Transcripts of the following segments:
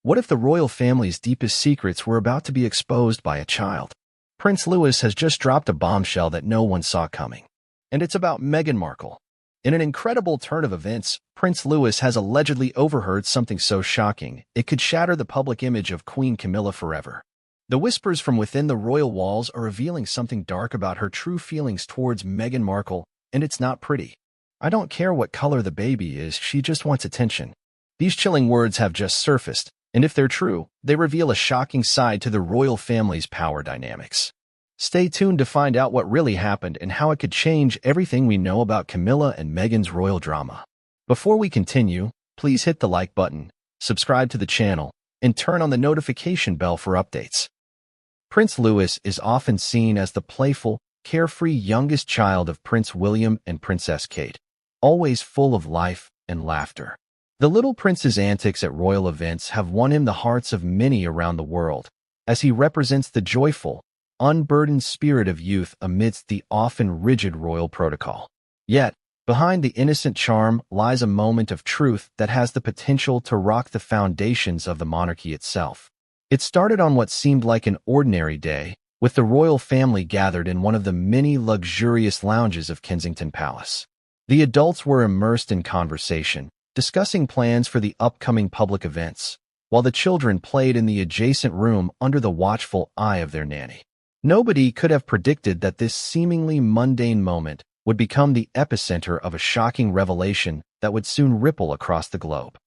What if the royal family's deepest secrets were about to be exposed by a child? Prince Louis has just dropped a bombshell that no one saw coming. And it's about Meghan Markle. In an incredible turn of events, Prince Louis has allegedly overheard something so shocking it could shatter the public image of Queen Camilla forever. The whispers from within the royal walls are revealing something dark about her true feelings towards Meghan Markle, and it's not pretty. "I don't care what color the baby is, she just wants attention." These chilling words have just surfaced, and if they're true, they reveal a shocking side to the royal family's power dynamics. Stay tuned to find out what really happened and how it could change everything we know about Camilla and Meghan's royal drama. Before we continue, please hit the like button, subscribe to the channel, and turn on the notification bell for updates. Prince Louis is often seen as the playful, carefree youngest child of Prince William and Princess Kate, always full of life and laughter. The little prince's antics at royal events have won him the hearts of many around the world, as he represents the joyful, unburdened spirit of youth amidst the often rigid royal protocol. Yet, behind the innocent charm lies a moment of truth that has the potential to rock the foundations of the monarchy itself. It started on what seemed like an ordinary day, with the royal family gathered in one of the many luxurious lounges of Kensington Palace. The adults were immersed in conversation, discussing plans for the upcoming public events, while the children played in the adjacent room under the watchful eye of their nanny. Nobody could have predicted that this seemingly mundane moment would become the epicenter of a shocking revelation that would soon ripple across the globe.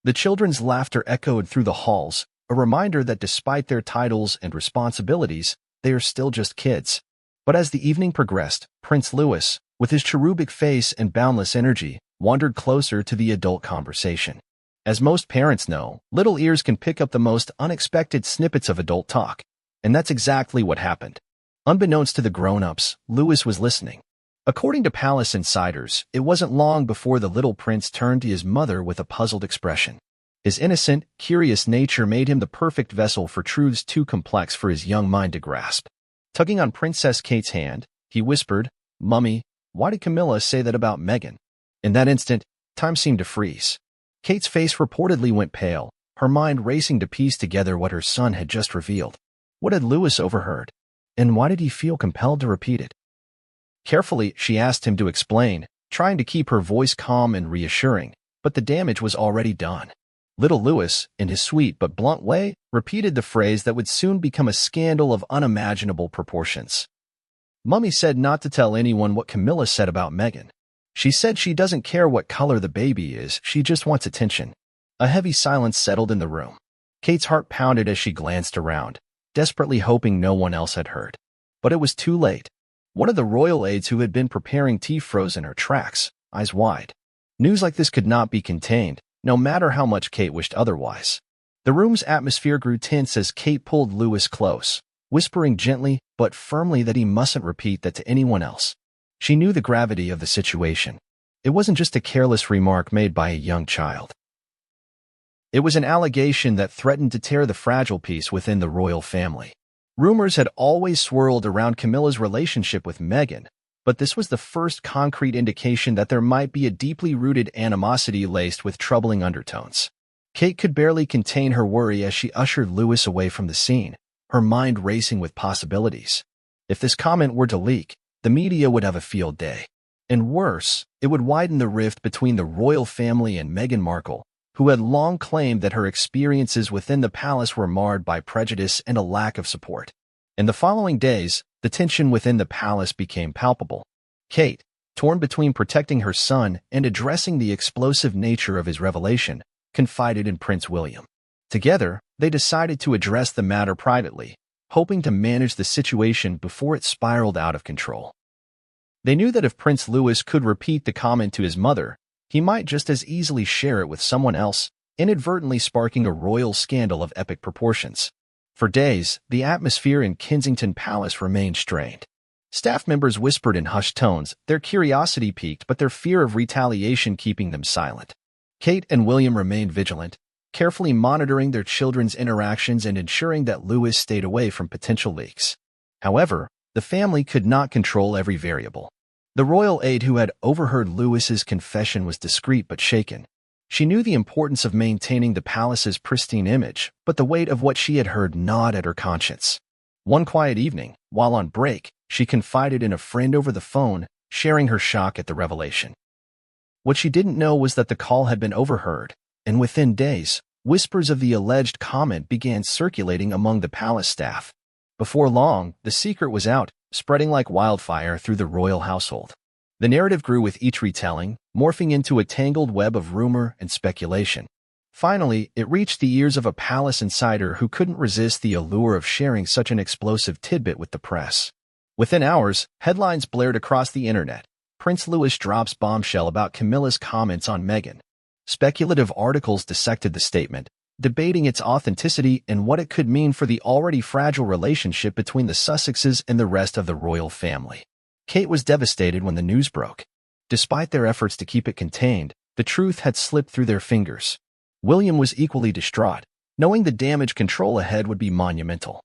The children's laughter echoed through the halls, a reminder that despite their titles and responsibilities, they are still just kids. But as the evening progressed, Prince Louis, with his cherubic face and boundless energy, wandered closer to the adult conversation. As most parents know, little ears can pick up the most unexpected snippets of adult talk. And that's exactly what happened. Unbeknownst to the grown-ups, Louis was listening. According to palace insiders, it wasn't long before the little prince turned to his mother with a puzzled expression. His innocent, curious nature made him the perfect vessel for truths too complex for his young mind to grasp. Tugging on Princess Kate's hand, he whispered, "Mummy, why did Camilla say that about Meghan?" In that instant, time seemed to freeze. Kate's face reportedly went pale, her mind racing to piece together what her son had just revealed. What had Louis overheard? And why did he feel compelled to repeat it? Carefully, she asked him to explain, trying to keep her voice calm and reassuring, but the damage was already done. Little Louis, in his sweet but blunt way, repeated the phrase that would soon become a scandal of unimaginable proportions. "Mummy said not to tell anyone what Camilla said about Meghan. She said she doesn't care what color the baby is, she just wants attention." A heavy silence settled in the room. Kate's heart pounded as she glanced around, desperately hoping no one else had heard. But it was too late. One of the royal aides who had been preparing tea froze in her tracks, eyes wide. News like this could not be contained, no matter how much Kate wished otherwise. The room's atmosphere grew tense as Kate pulled Louis close, whispering gently but firmly that he mustn't repeat that to anyone else. She knew the gravity of the situation. It wasn't just a careless remark made by a young child. It was an allegation that threatened to tear the fragile peace within the royal family. Rumors had always swirled around Camilla's relationship with Meghan, but this was the first concrete indication that there might be a deeply rooted animosity laced with troubling undertones. Kate could barely contain her worry as she ushered Louis away from the scene, her mind racing with possibilities. If this comment were to leak, the media would have a field day. And worse, it would widen the rift between the royal family and Meghan Markle, who had long claimed that her experiences within the palace were marred by prejudice and a lack of support. In the following days, the tension within the palace became palpable. Kate, torn between protecting her son and addressing the explosive nature of his revelation, confided in Prince William. Together, they decided to address the matter privately, hoping to manage the situation before it spiraled out of control. They knew that if Prince Louis could repeat the comment to his mother, he might just as easily share it with someone else, inadvertently sparking a royal scandal of epic proportions. For days, the atmosphere in Kensington Palace remained strained. Staff members whispered in hushed tones, their curiosity piqued but their fear of retaliation keeping them silent. Kate and William remained vigilant, carefully monitoring their children's interactions and ensuring that Louis stayed away from potential leaks. However, the family could not control every variable. The royal aide who had overheard Louis's confession was discreet but shaken. She knew the importance of maintaining the palace's pristine image, but the weight of what she had heard gnawed at her conscience. One quiet evening, while on break, she confided in a friend over the phone, sharing her shock at the revelation. What she didn't know was that the call had been overheard, and within days, whispers of the alleged comment began circulating among the palace staff. Before long, the secret was out, spreading like wildfire through the royal household. The narrative grew with each retelling, morphing into a tangled web of rumor and speculation. Finally, it reached the ears of a palace insider who couldn't resist the allure of sharing such an explosive tidbit with the press. Within hours, headlines blared across the internet. Prince Louis drops bombshell about Camilla's comments on Meghan. Speculative articles dissected the statement, debating its authenticity and what it could mean for the already fragile relationship between the Sussexes and the rest of the royal family. Kate was devastated when the news broke. Despite their efforts to keep it contained, the truth had slipped through their fingers. William was equally distraught, knowing the damage control ahead would be monumental.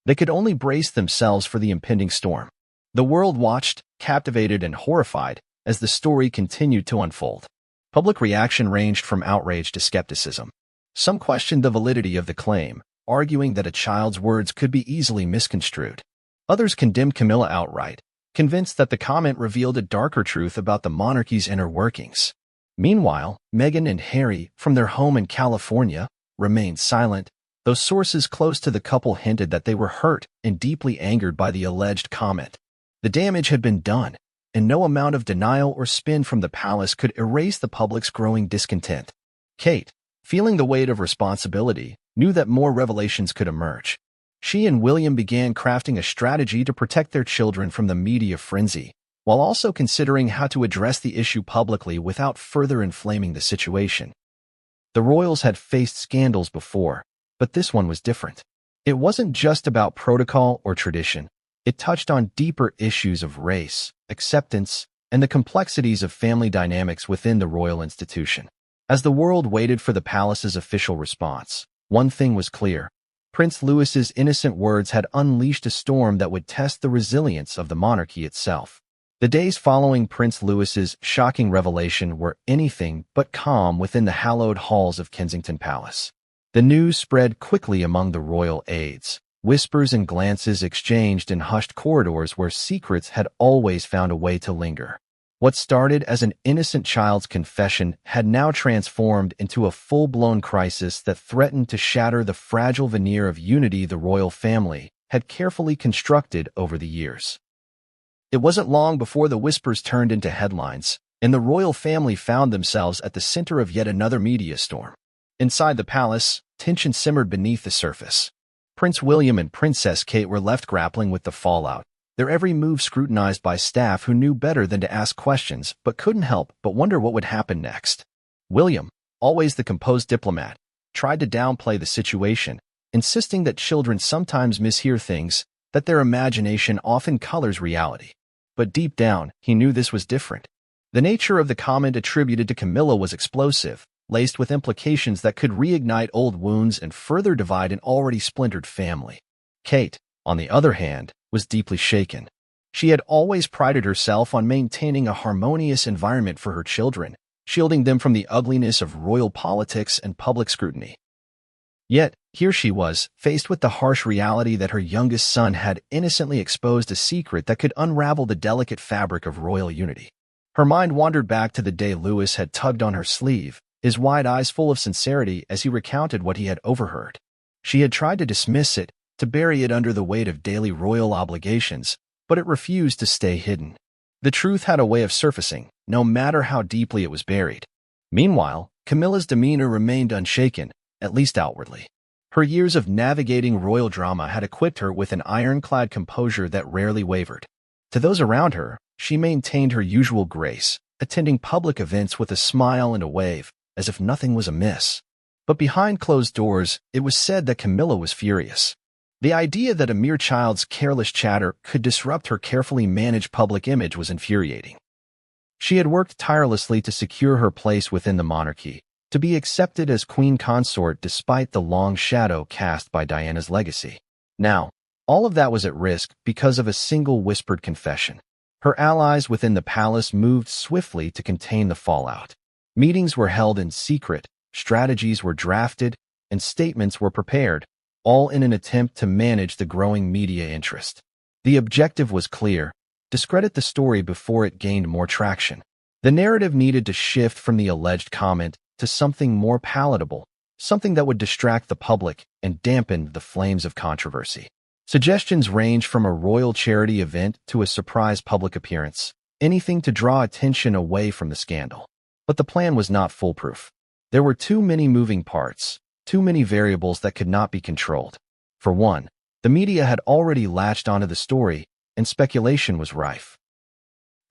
They could only brace themselves for the impending storm. The world watched, captivated and horrified, as the story continued to unfold. Public reaction ranged from outrage to skepticism. Some questioned the validity of the claim, arguing that a child's words could be easily misconstrued. Others condemned Camilla outright, convinced that the comment revealed a darker truth about the monarchy's inner workings. Meanwhile, Meghan and Harry, from their home in California, remained silent, though sources close to the couple hinted that they were hurt and deeply angered by the alleged comment. The damage had been done, and no amount of denial or spin from the palace could erase the public's growing discontent. Kate, feeling the weight of responsibility, knew that more revelations could emerge. She and William began crafting a strategy to protect their children from the media frenzy, while also considering how to address the issue publicly without further inflaming the situation. The royals had faced scandals before, but this one was different. It wasn't just about protocol or tradition. It touched on deeper issues of race, acceptance, and the complexities of family dynamics within the royal institution. As the world waited for the palace's official response, one thing was clear. Prince Louis's innocent words had unleashed a storm that would test the resilience of the monarchy itself. The days following Prince Louis's shocking revelation were anything but calm within the hallowed halls of Kensington Palace. The news spread quickly among the royal aides. Whispers and glances exchanged in hushed corridors where secrets had always found a way to linger. What started as an innocent child's confession had now transformed into a full-blown crisis that threatened to shatter the fragile veneer of unity the royal family had carefully constructed over the years. It wasn't long before the whispers turned into headlines, and the royal family found themselves at the center of yet another media storm. Inside the palace, tension simmered beneath the surface. Prince William and Princess Kate were left grappling with the fallout, their every move scrutinized by staff who knew better than to ask questions but couldn't help but wonder what would happen next. William, always the composed diplomat, tried to downplay the situation, insisting that children sometimes mishear things, that their imagination often colors reality. But deep down, he knew this was different. The nature of the comment attributed to Camilla was explosive, laced with implications that could reignite old wounds and further divide an already splintered family. Kate, on the other hand, was deeply shaken. She had always prided herself on maintaining a harmonious environment for her children, shielding them from the ugliness of royal politics and public scrutiny. Yet, here she was, faced with the harsh reality that her youngest son had innocently exposed a secret that could unravel the delicate fabric of royal unity. Her mind wandered back to the day Louis had tugged on her sleeve, his wide eyes full of sincerity as he recounted what he had overheard. She had tried to dismiss it, to bury it under the weight of daily royal obligations, but it refused to stay hidden. The truth had a way of surfacing, no matter how deeply it was buried. Meanwhile, Camilla's demeanor remained unshaken, at least outwardly. Her years of navigating royal drama had equipped her with an ironclad composure that rarely wavered. To those around her, she maintained her usual grace, attending public events with a smile and a wave, as if nothing was amiss. But behind closed doors, it was said that Camilla was furious. The idea that a mere child's careless chatter could disrupt her carefully managed public image was infuriating. She had worked tirelessly to secure her place within the monarchy, to be accepted as queen consort despite the long shadow cast by Diana's legacy. Now, all of that was at risk because of a single whispered confession. Her allies within the palace moved swiftly to contain the fallout. Meetings were held in secret, strategies were drafted, and statements were prepared, all in an attempt to manage the growing media interest. The objective was clear: discredit the story before it gained more traction. The narrative needed to shift from the alleged comment to something more palatable, something that would distract the public and dampen the flames of controversy. Suggestions ranged from a royal charity event to a surprise public appearance, anything to draw attention away from the scandal. But the plan was not foolproof. There were too many moving parts, too many variables that could not be controlled. For one, the media had already latched onto the story, and speculation was rife.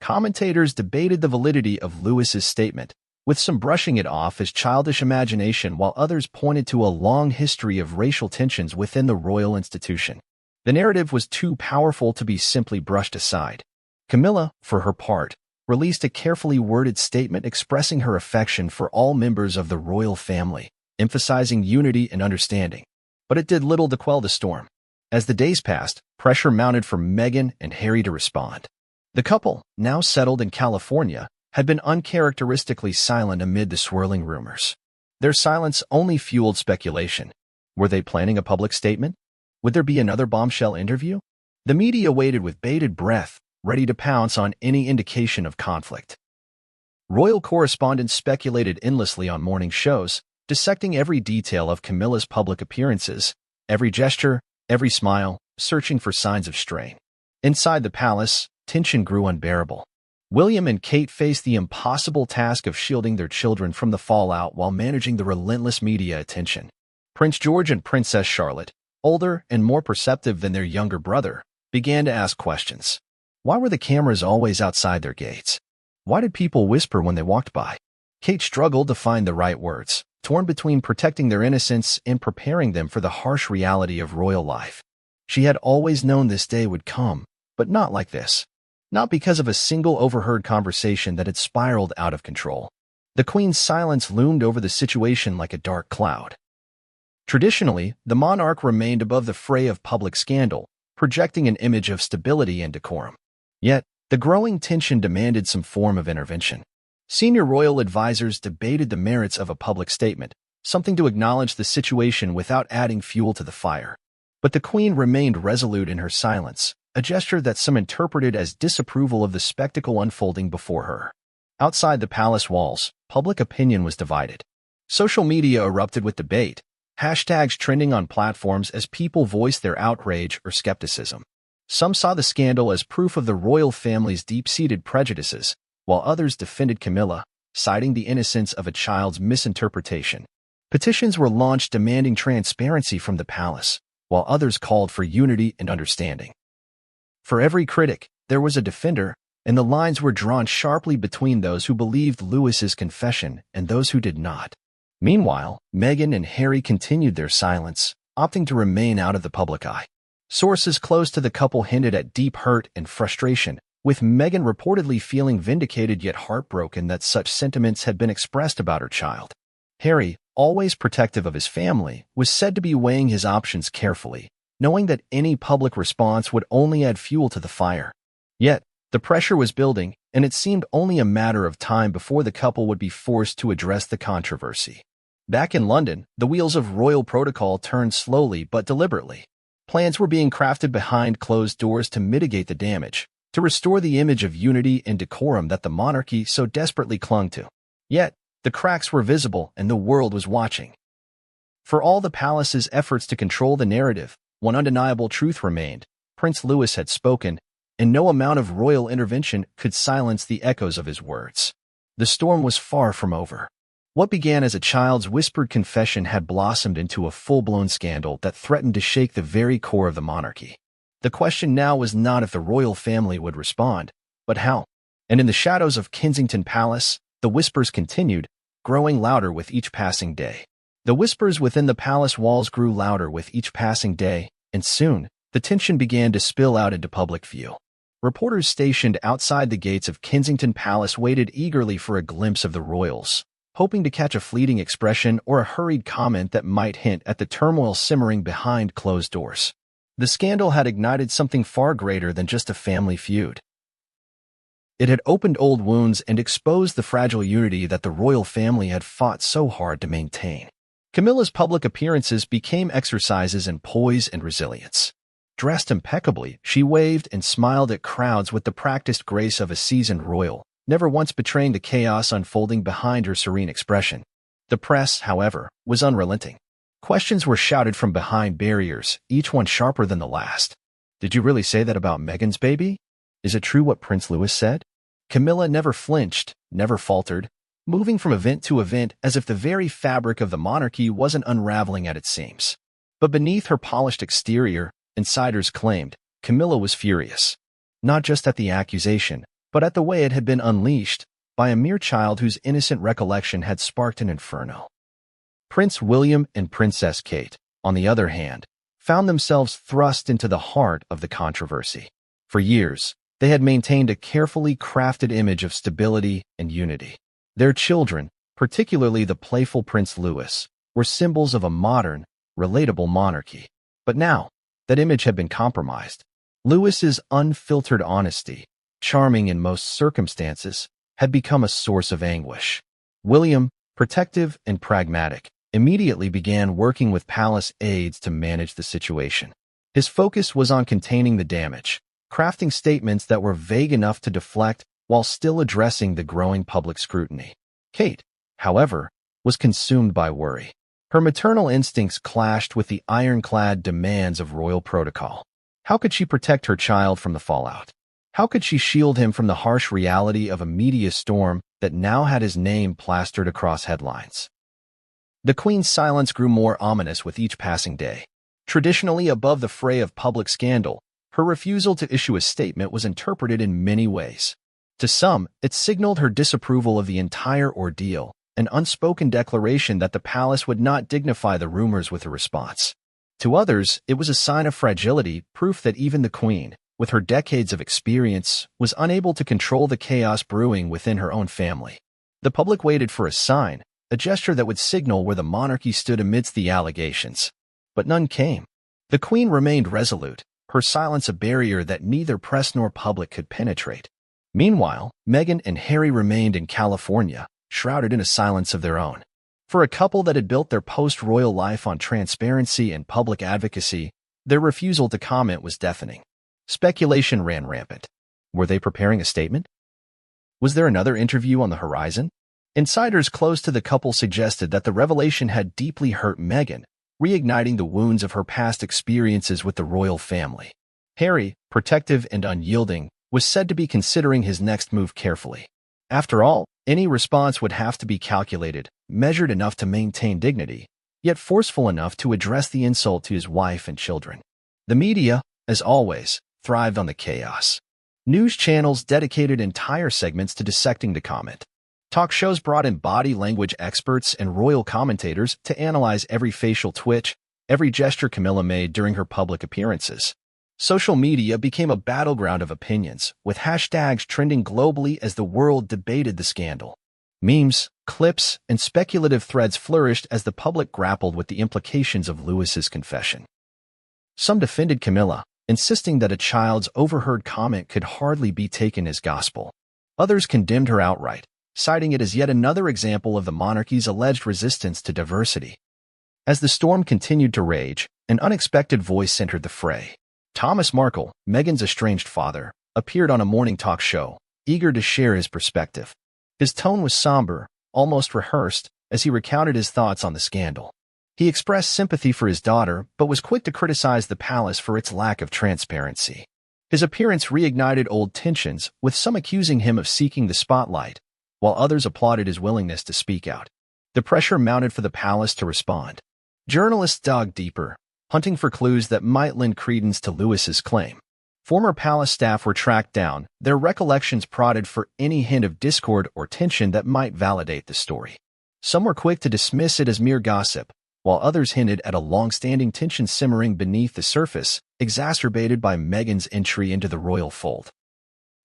Commentators debated the validity of Lewis's statement, with some brushing it off as childish imagination while others pointed to a long history of racial tensions within the royal institution. The narrative was too powerful to be simply brushed aside. Camilla, for her part, released a carefully worded statement expressing her affection for all members of the royal family, emphasizing unity and understanding. But it did little to quell the storm. As the days passed, pressure mounted for Meghan and Harry to respond. The couple, now settled in California, had been uncharacteristically silent amid the swirling rumors. Their silence only fueled speculation. Were they planning a public statement? Would there be another bombshell interview? The media waited with bated breath, ready to pounce on any indication of conflict. Royal correspondents speculated endlessly on morning shows, dissecting every detail of Camilla's public appearances, every gesture, every smile, searching for signs of strain. Inside the palace, tension grew unbearable. William and Kate faced the impossible task of shielding their children from the fallout while managing the relentless media attention. Prince George and Princess Charlotte, older and more perceptive than their younger brother, began to ask questions. Why were the cameras always outside their gates? Why did people whisper when they walked by? Kate struggled to find the right words, torn between protecting their innocence and preparing them for the harsh reality of royal life. She had always known this day would come, but not like this. Not because of a single overheard conversation that had spiraled out of control. The Queen's silence loomed over the situation like a dark cloud. Traditionally, the monarch remained above the fray of public scandal, projecting an image of stability and decorum. Yet, the growing tension demanded some form of intervention. Senior royal advisors debated the merits of a public statement, something to acknowledge the situation without adding fuel to the fire. But the Queen remained resolute in her silence, a gesture that some interpreted as disapproval of the spectacle unfolding before her. Outside the palace walls, public opinion was divided. Social media erupted with debate, hashtags trending on platforms as people voiced their outrage or skepticism. Some saw the scandal as proof of the royal family's deep-seated prejudices, while others defended Camilla, citing the innocence of a child's misinterpretation. Petitions were launched demanding transparency from the palace, while others called for unity and understanding. For every critic, there was a defender, and the lines were drawn sharply between those who believed Lewis's confession and those who did not. Meanwhile, Meghan and Harry continued their silence, opting to remain out of the public eye. Sources close to the couple hinted at deep hurt and frustration, with Meghan reportedly feeling vindicated yet heartbroken that such sentiments had been expressed about her child. Harry, always protective of his family, was said to be weighing his options carefully, knowing that any public response would only add fuel to the fire. Yet, the pressure was building, and it seemed only a matter of time before the couple would be forced to address the controversy. Back in London, the wheels of royal protocol turned slowly but deliberately. Plans were being crafted behind closed doors to mitigate the damage, to restore the image of unity and decorum that the monarchy so desperately clung to. Yet, the cracks were visible and the world was watching. For all the palace's efforts to control the narrative, one undeniable truth remained: Prince Louis had spoken, and no amount of royal intervention could silence the echoes of his words. The storm was far from over. What began as a child's whispered confession had blossomed into a full-blown scandal that threatened to shake the very core of the monarchy. The question now was not if the royal family would respond, but how. And in the shadows of Kensington Palace, the whispers continued, growing louder with each passing day. The whispers within the palace walls grew louder with each passing day, and soon, the tension began to spill out into public view. Reporters stationed outside the gates of Kensington Palace waited eagerly for a glimpse of the royals, hoping to catch a fleeting expression or a hurried comment that might hint at the turmoil simmering behind closed doors. The scandal had ignited something far greater than just a family feud. It had opened old wounds and exposed the fragile unity that the royal family had fought so hard to maintain. Camilla's public appearances became exercises in poise and resilience. Dressed impeccably, she waved and smiled at crowds with the practiced grace of a seasoned royal, never once betraying the chaos unfolding behind her serene expression. The press, however, was unrelenting. Questions were shouted from behind barriers, each one sharper than the last. Did you really say that about Meghan's baby? Is it true what Prince Louis said? Camilla never flinched, never faltered, moving from event to event as if the very fabric of the monarchy wasn't unraveling at its seams. But beneath her polished exterior, insiders claimed, Camilla was furious. Not just at the accusation, but at the way it had been unleashed by a mere child whose innocent recollection had sparked an inferno. Prince William and Princess Kate, on the other hand, found themselves thrust into the heart of the controversy. For years, they had maintained a carefully crafted image of stability and unity. Their children, particularly the playful Prince Louis, were symbols of a modern, relatable monarchy. But now, that image had been compromised. Louis's unfiltered honesty, charming in most circumstances, had become a source of anguish. William, protective and pragmatic, immediately began working with palace aides to manage the situation. His focus was on containing the damage, crafting statements that were vague enough to deflect while still addressing the growing public scrutiny. Kate, however, was consumed by worry. Her maternal instincts clashed with the ironclad demands of royal protocol. How could she protect her child from the fallout? How could she shield him from the harsh reality of a media storm that now had his name plastered across headlines? The Queen's silence grew more ominous with each passing day. Traditionally above the fray of public scandal, her refusal to issue a statement was interpreted in many ways. To some, it signaled her disapproval of the entire ordeal, an unspoken declaration that the palace would not dignify the rumors with a response. To others, it was a sign of fragility, proof that even the Queen, with her decades of experience, was unable to control the chaos brewing within her own family. The public waited for a sign, a gesture that would signal where the monarchy stood amidst the allegations. But none came. The Queen remained resolute, her silence a barrier that neither press nor public could penetrate. Meanwhile, Meghan and Harry remained in California, shrouded in a silence of their own. For a couple that had built their post-royal life on transparency and public advocacy, their refusal to comment was deafening. Speculation ran rampant. Were they preparing a statement? Was there another interview on the horizon? Insiders close to the couple suggested that the revelation had deeply hurt Meghan, reigniting the wounds of her past experiences with the royal family. Harry, protective and unyielding, was said to be considering his next move carefully. After all, any response would have to be calculated, measured enough to maintain dignity, yet forceful enough to address the insult to his wife and children. The media, as always, thrived on the chaos. News channels dedicated entire segments to dissecting the comment. Talk shows brought in body language experts and royal commentators to analyze every facial twitch, every gesture Camilla made during her public appearances. Social media became a battleground of opinions, with hashtags trending globally as the world debated the scandal. Memes, clips, and speculative threads flourished as the public grappled with the implications of Louis's confession. Some defended Camilla, insisting that a child's overheard comment could hardly be taken as gospel. Others condemned her outright, citing it as yet another example of the monarchy's alleged resistance to diversity. As the storm continued to rage, an unexpected voice entered the fray. Thomas Markle, Meghan's estranged father, appeared on a morning talk show, eager to share his perspective. His tone was somber, almost rehearsed, as he recounted his thoughts on the scandal. He expressed sympathy for his daughter, but was quick to criticize the palace for its lack of transparency. His appearance reignited old tensions, with some accusing him of seeking the spotlight, while others applauded his willingness to speak out. The pressure mounted for the palace to respond. Journalists dug deeper, hunting for clues that might lend credence to Louis's claim. Former palace staff were tracked down, their recollections prodded for any hint of discord or tension that might validate the story. Some were quick to dismiss it as mere gossip, while others hinted at a long-standing tension simmering beneath the surface, exacerbated by Meghan's entry into the royal fold.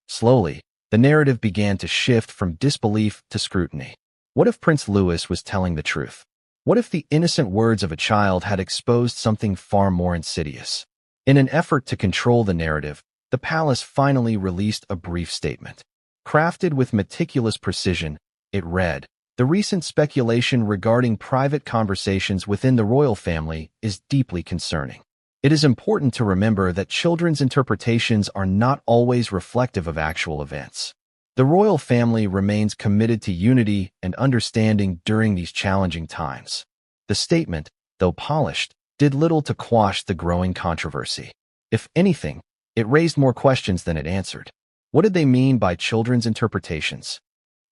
Slowly, the narrative began to shift from disbelief to scrutiny. What if Prince Louis was telling the truth? What if the innocent words of a child had exposed something far more insidious? In an effort to control the narrative, the palace finally released a brief statement. Crafted with meticulous precision, it read, "The recent speculation regarding private conversations within the royal family is deeply concerning. It is important to remember that children's interpretations are not always reflective of actual events. The royal family remains committed to unity and understanding during these challenging times." The statement, though polished, did little to quash the growing controversy. If anything, it raised more questions than it answered. What did they mean by children's interpretations?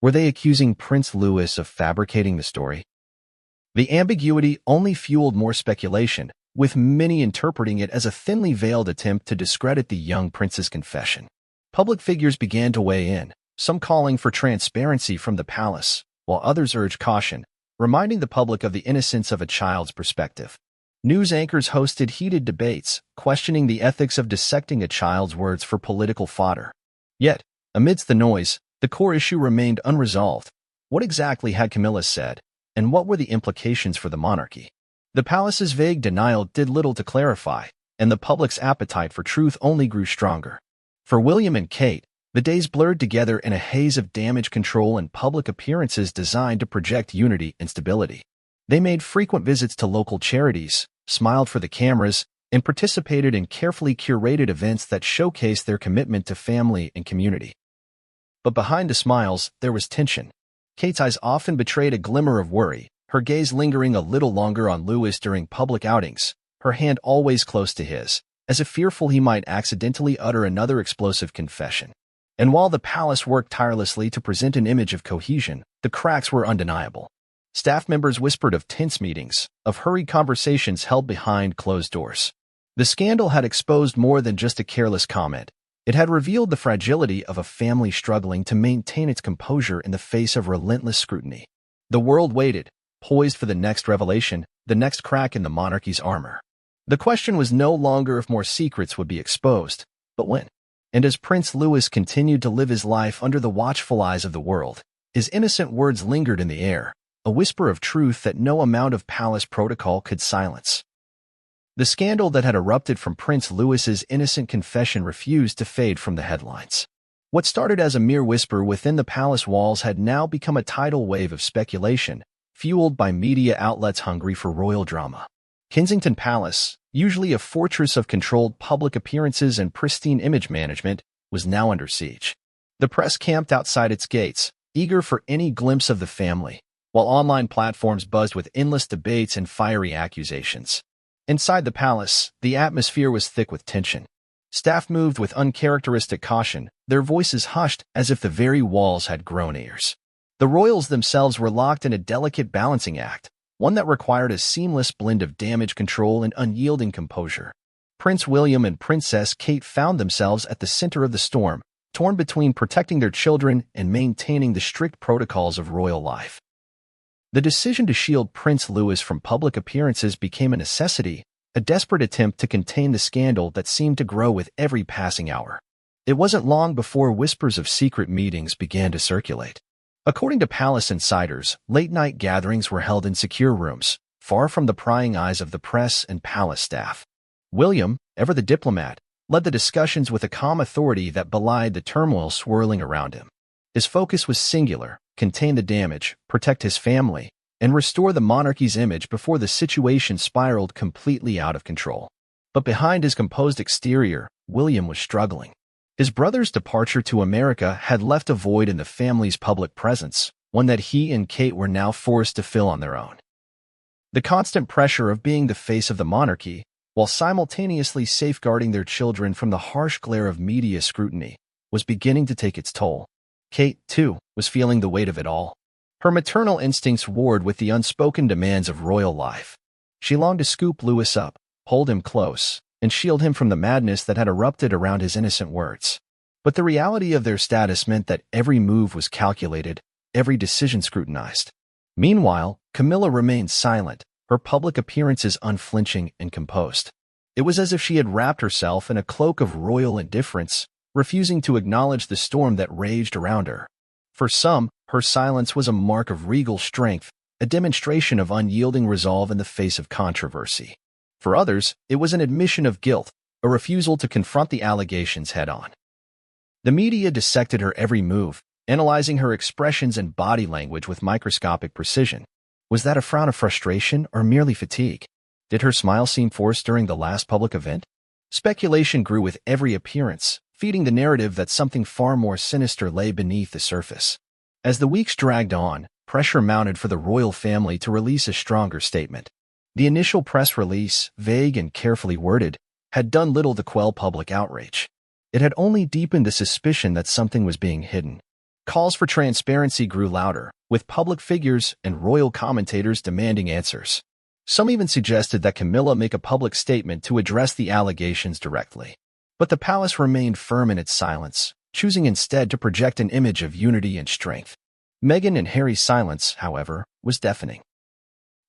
Were they accusing Prince Louis of fabricating the story? The ambiguity only fueled more speculation, with many interpreting it as a thinly veiled attempt to discredit the young prince's confession. Public figures began to weigh in, some calling for transparency from the palace, while others urged caution, reminding the public of the innocence of a child's perspective. News anchors hosted heated debates, questioning the ethics of dissecting a child's words for political fodder. Yet, amidst the noise, the core issue remained unresolved. What exactly had Camilla said, and what were the implications for the monarchy? The palace's vague denial did little to clarify, and the public's appetite for truth only grew stronger. For William and Kate, the days blurred together in a haze of damage control and public appearances designed to project unity and stability. They made frequent visits to local charities, smiled for the cameras, and participated in carefully curated events that showcased their commitment to family and community. But behind the smiles, there was tension. Kate's eyes often betrayed a glimmer of worry, her gaze lingering a little longer on Louis during public outings, her hand always close to his, as if fearful he might accidentally utter another explosive confession. And while the palace worked tirelessly to present an image of cohesion, the cracks were undeniable. Staff members whispered of tense meetings, of hurried conversations held behind closed doors. The scandal had exposed more than just a careless comment. It had revealed the fragility of a family struggling to maintain its composure in the face of relentless scrutiny. The world waited, poised for the next revelation, the next crack in the monarchy's armor. The question was no longer if more secrets would be exposed, but when. And as Prince Louis continued to live his life under the watchful eyes of the world, his innocent words lingered in the air, a whisper of truth that no amount of palace protocol could silence. The scandal that had erupted from Prince Louis's innocent confession refused to fade from the headlines. What started as a mere whisper within the palace walls had now become a tidal wave of speculation, fueled by media outlets hungry for royal drama. Kensington Palace, usually a fortress of controlled public appearances and pristine image management, was now under siege. The press camped outside its gates, eager for any glimpse of the family, while online platforms buzzed with endless debates and fiery accusations. Inside the palace, the atmosphere was thick with tension. Staff moved with uncharacteristic caution, their voices hushed as if the very walls had grown ears. The royals themselves were locked in a delicate balancing act, one that required a seamless blend of damage control and unyielding composure. Prince William and Princess Kate found themselves at the center of the storm, torn between protecting their children and maintaining the strict protocols of royal life. The decision to shield Prince Louis from public appearances became a necessity, a desperate attempt to contain the scandal that seemed to grow with every passing hour. It wasn't long before whispers of secret meetings began to circulate. According to palace insiders, late-night gatherings were held in secure rooms, far from the prying eyes of the press and palace staff. William, ever the diplomat, led the discussions with a calm authority that belied the turmoil swirling around him. His focus was singular: contain the damage, protect his family, and restore the monarchy's image before the situation spiraled completely out of control. But behind his composed exterior, William was struggling. His brother's departure to America had left a void in the family's public presence, one that he and Kate were now forced to fill on their own. The constant pressure of being the face of the monarchy, while simultaneously safeguarding their children from the harsh glare of media scrutiny, was beginning to take its toll. Kate, too, was feeling the weight of it all. Her maternal instincts warred with the unspoken demands of royal life. She longed to scoop Louis up, hold him close, and shield him from the madness that had erupted around his innocent words. But the reality of their status meant that every move was calculated, every decision scrutinized. Meanwhile, Camilla remained silent, her public appearances unflinching and composed. It was as if she had wrapped herself in a cloak of royal indifference, refusing to acknowledge the storm that raged around her. For some, her silence was a mark of regal strength, a demonstration of unyielding resolve in the face of controversy. For others, it was an admission of guilt, a refusal to confront the allegations head-on. The media dissected her every move, analyzing her expressions and body language with microscopic precision. Was that a frown of frustration or merely fatigue? Did her smile seem forced during the last public event? Speculation grew with every appearance, feeding the narrative that something far more sinister lay beneath the surface. As the weeks dragged on, pressure mounted for the royal family to release a stronger statement. The initial press release, vague and carefully worded, had done little to quell public outrage. It had only deepened the suspicion that something was being hidden. Calls for transparency grew louder, with public figures and royal commentators demanding answers. Some even suggested that Camilla make a public statement to address the allegations directly. But the palace remained firm in its silence, choosing instead to project an image of unity and strength. Meghan and Harry's silence, however, was deafening.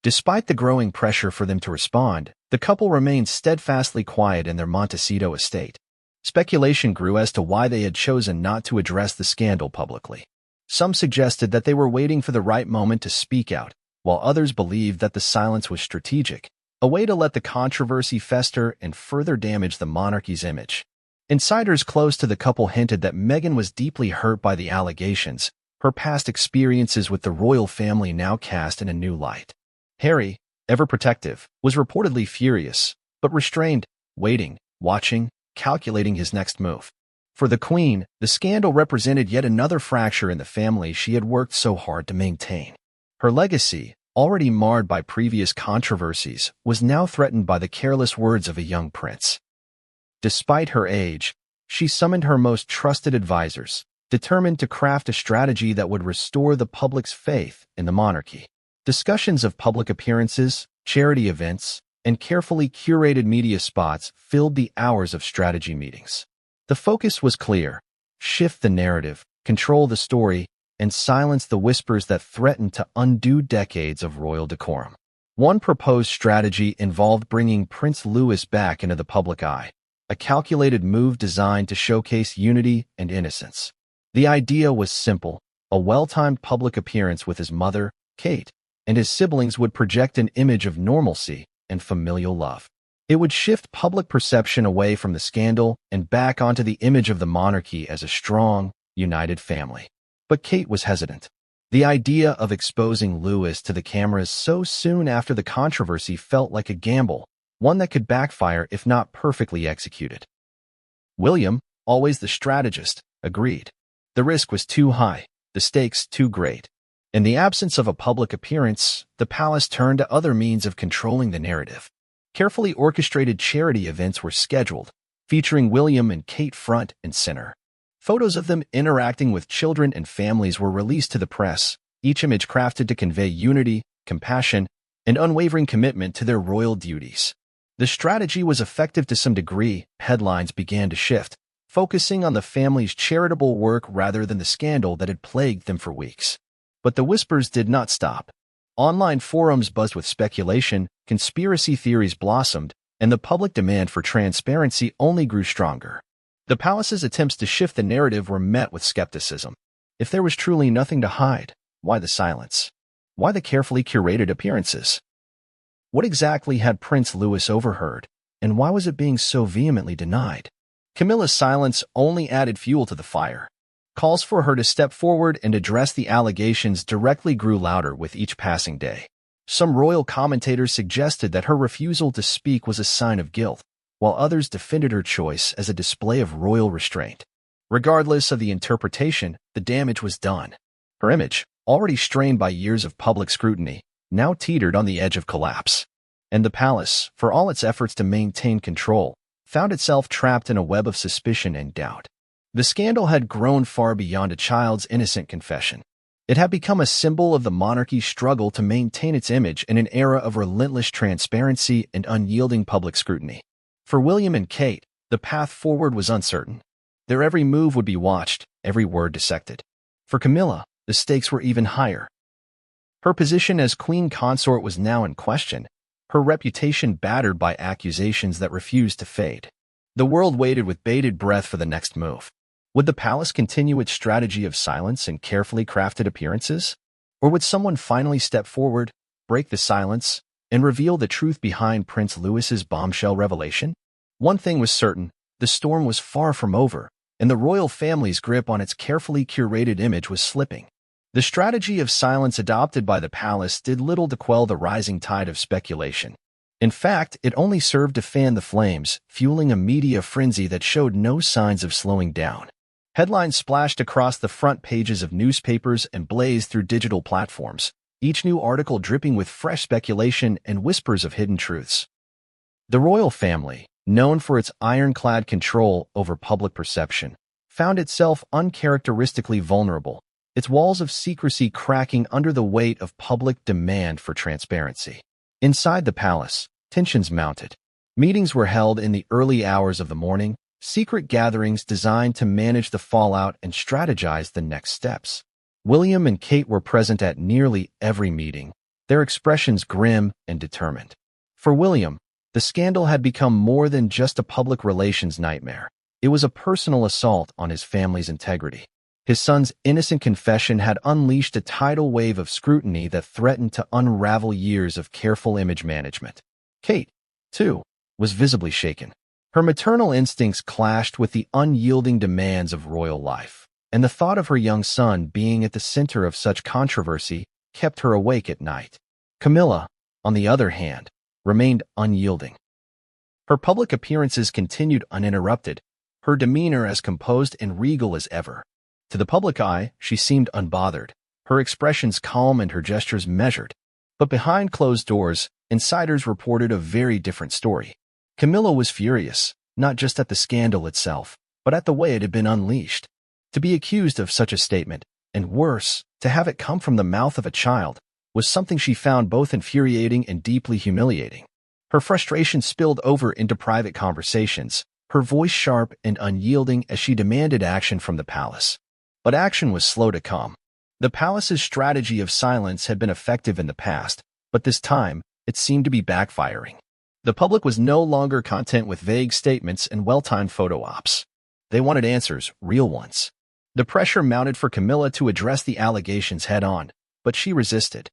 Despite the growing pressure for them to respond, the couple remained steadfastly quiet in their Montecito estate. Speculation grew as to why they had chosen not to address the scandal publicly. Some suggested that they were waiting for the right moment to speak out, while others believed that the silence was strategic, a way to let the controversy fester and further damage the monarchy's image. Insiders close to the couple hinted that Meghan was deeply hurt by the allegations, her past experiences with the royal family now cast in a new light. Harry, ever protective, was reportedly furious, but restrained, waiting, watching, calculating his next move. For the Queen, the scandal represented yet another fracture in the family she had worked so hard to maintain. Her legacy, already marred by previous controversies, was now threatened by the careless words of a young prince. Despite her age, she summoned her most trusted advisors, determined to craft a strategy that would restore the public's faith in the monarchy. Discussions of public appearances, charity events, and carefully curated media spots filled the hours of strategy meetings. The focus was clear: shift the narrative, control the story, and silence the whispers that threatened to undo decades of royal decorum. One proposed strategy involved bringing Prince Louis back into the public eye, a calculated move designed to showcase unity and innocence. The idea was simple: a well-timed public appearance with his mother, Kate, and his siblings would project an image of normalcy and familial love. It would shift public perception away from the scandal and back onto the image of the monarchy as a strong, united family. But Kate was hesitant. The idea of exposing Louis to the cameras so soon after the controversy felt like a gamble, one that could backfire if not perfectly executed. William, always the strategist, agreed. The risk was too high, the stakes too great. In the absence of a public appearance, the palace turned to other means of controlling the narrative. Carefully orchestrated charity events were scheduled, featuring William and Kate front and center. Photos of them interacting with children and families were released to the press, each image crafted to convey unity, compassion, and unwavering commitment to their royal duties. The strategy was effective to some degree. Headlines began to shift, focusing on the family's charitable work rather than the scandal that had plagued them for weeks. But the whispers did not stop. Online forums buzzed with speculation, conspiracy theories blossomed, and the public demand for transparency only grew stronger. The palace's attempts to shift the narrative were met with skepticism. If there was truly nothing to hide, why the silence? Why the carefully curated appearances? What exactly had Prince Louis overheard, and why was it being so vehemently denied? Camilla's silence only added fuel to the fire. Calls for her to step forward and address the allegations directly grew louder with each passing day. Some royal commentators suggested that her refusal to speak was a sign of guilt, while others defended her choice as a display of royal restraint. Regardless of the interpretation, the damage was done. Her image, already strained by years of public scrutiny, now teetered on the edge of collapse. And the palace, for all its efforts to maintain control, found itself trapped in a web of suspicion and doubt. The scandal had grown far beyond a child's innocent confession. It had become a symbol of the monarchy's struggle to maintain its image in an era of relentless transparency and unyielding public scrutiny. For William and Kate, the path forward was uncertain. Their every move would be watched, every word dissected. For Camilla, the stakes were even higher. Her position as queen consort was now in question, her reputation battered by accusations that refused to fade. The world waited with bated breath for the next move. Would the palace continue its strategy of silence and carefully crafted appearances? Or would someone finally step forward, break the silence, and reveal the truth behind Prince Louis's bombshell revelation? One thing was certain: the storm was far from over, and the royal family's grip on its carefully curated image was slipping. The strategy of silence adopted by the palace did little to quell the rising tide of speculation. In fact, it only served to fan the flames, fueling a media frenzy that showed no signs of slowing down. Headlines splashed across the front pages of newspapers and blazed through digital platforms, each new article dripping with fresh speculation and whispers of hidden truths. The royal family, known for its ironclad control over public perception, found itself uncharacteristically vulnerable, its walls of secrecy cracking under the weight of public demand for transparency. Inside the palace, tensions mounted. Meetings were held in the early hours of the morning, secret gatherings designed to manage the fallout and strategize the next steps. William and Kate were present at nearly every meeting, their expressions grim and determined. For William, the scandal had become more than just a public relations nightmare. It was a personal assault on his family's integrity. His son's innocent confession had unleashed a tidal wave of scrutiny that threatened to unravel years of careful image management. Kate, too, was visibly shaken. Her maternal instincts clashed with the unyielding demands of royal life, and the thought of her young son being at the center of such controversy kept her awake at night. Camilla, on the other hand, remained unyielding. Her public appearances continued uninterrupted, her demeanor as composed and regal as ever. To the public eye, she seemed unbothered, her expressions calm and her gestures measured. But behind closed doors, insiders reported a very different story. Camilla was furious, not just at the scandal itself, but at the way it had been unleashed. To be accused of such a statement, and worse, to have it come from the mouth of a child, was something she found both infuriating and deeply humiliating. Her frustration spilled over into private conversations, her voice sharp and unyielding as she demanded action from the palace. But action was slow to come. The palace's strategy of silence had been effective in the past, but this time, it seemed to be backfiring. The public was no longer content with vague statements and well-timed photo ops. They wanted answers, real ones. The pressure mounted for Camilla to address the allegations head-on, but she resisted.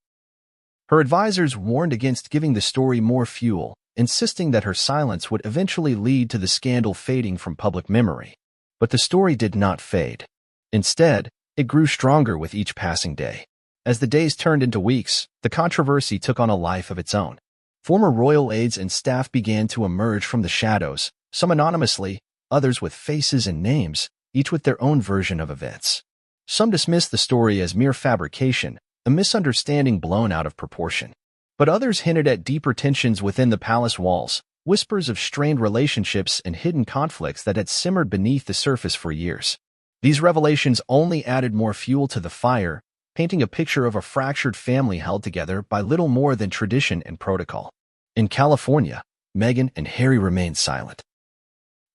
Her advisors warned against giving the story more fuel, insisting that her silence would eventually lead to the scandal fading from public memory. But the story did not fade. Instead, it grew stronger with each passing day. As the days turned into weeks, the controversy took on a life of its own. Former royal aides and staff began to emerge from the shadows, some anonymously, others with faces and names, each with their own version of events. Some dismissed the story as mere fabrication, a misunderstanding blown out of proportion. But others hinted at deeper tensions within the palace walls, whispers of strained relationships and hidden conflicts that had simmered beneath the surface for years. These revelations only added more fuel to the fire, painting a picture of a fractured family held together by little more than tradition and protocol. In California, Meghan and Harry remained silent.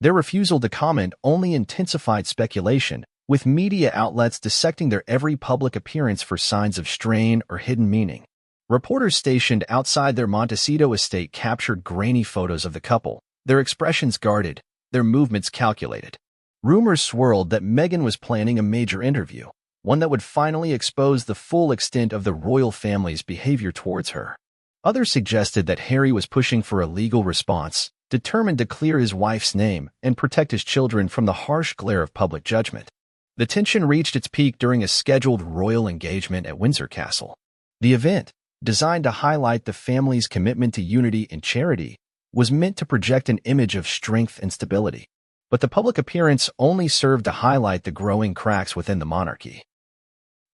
Their refusal to comment only intensified speculation, with media outlets dissecting their every public appearance for signs of strain or hidden meaning. Reporters stationed outside their Montecito estate captured grainy photos of the couple, their expressions guarded, their movements calculated. Rumors swirled that Meghan was planning a major interview, one that would finally expose the full extent of the royal family's behavior towards her. Others suggested that Harry was pushing for a legal response, determined to clear his wife's name and protect his children from the harsh glare of public judgment. The tension reached its peak during a scheduled royal engagement at Windsor Castle. The event, designed to highlight the family's commitment to unity and charity, was meant to project an image of strength and stability. But the public appearance only served to highlight the growing cracks within the monarchy.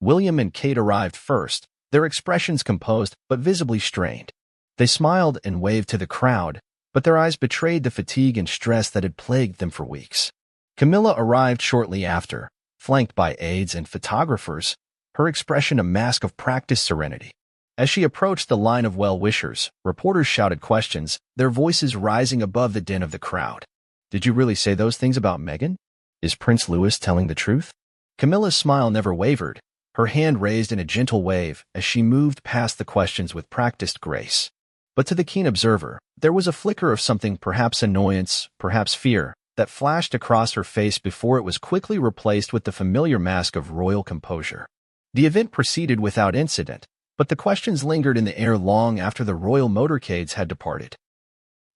William and Kate arrived first, their expressions composed but visibly strained. They smiled and waved to the crowd, but their eyes betrayed the fatigue and stress that had plagued them for weeks. Camilla arrived shortly after, flanked by aides and photographers, her expression a mask of practiced serenity. As she approached the line of well-wishers, reporters shouted questions, their voices rising above the din of the crowd. "Did you really say those things about Meghan? Is Prince Louis telling the truth?" Camilla's smile never wavered, her hand raised in a gentle wave as she moved past the questions with practiced grace. But to the keen observer, there was a flicker of something, perhaps annoyance, perhaps fear, that flashed across her face before it was quickly replaced with the familiar mask of royal composure. The event proceeded without incident, but the questions lingered in the air long after the royal motorcades had departed.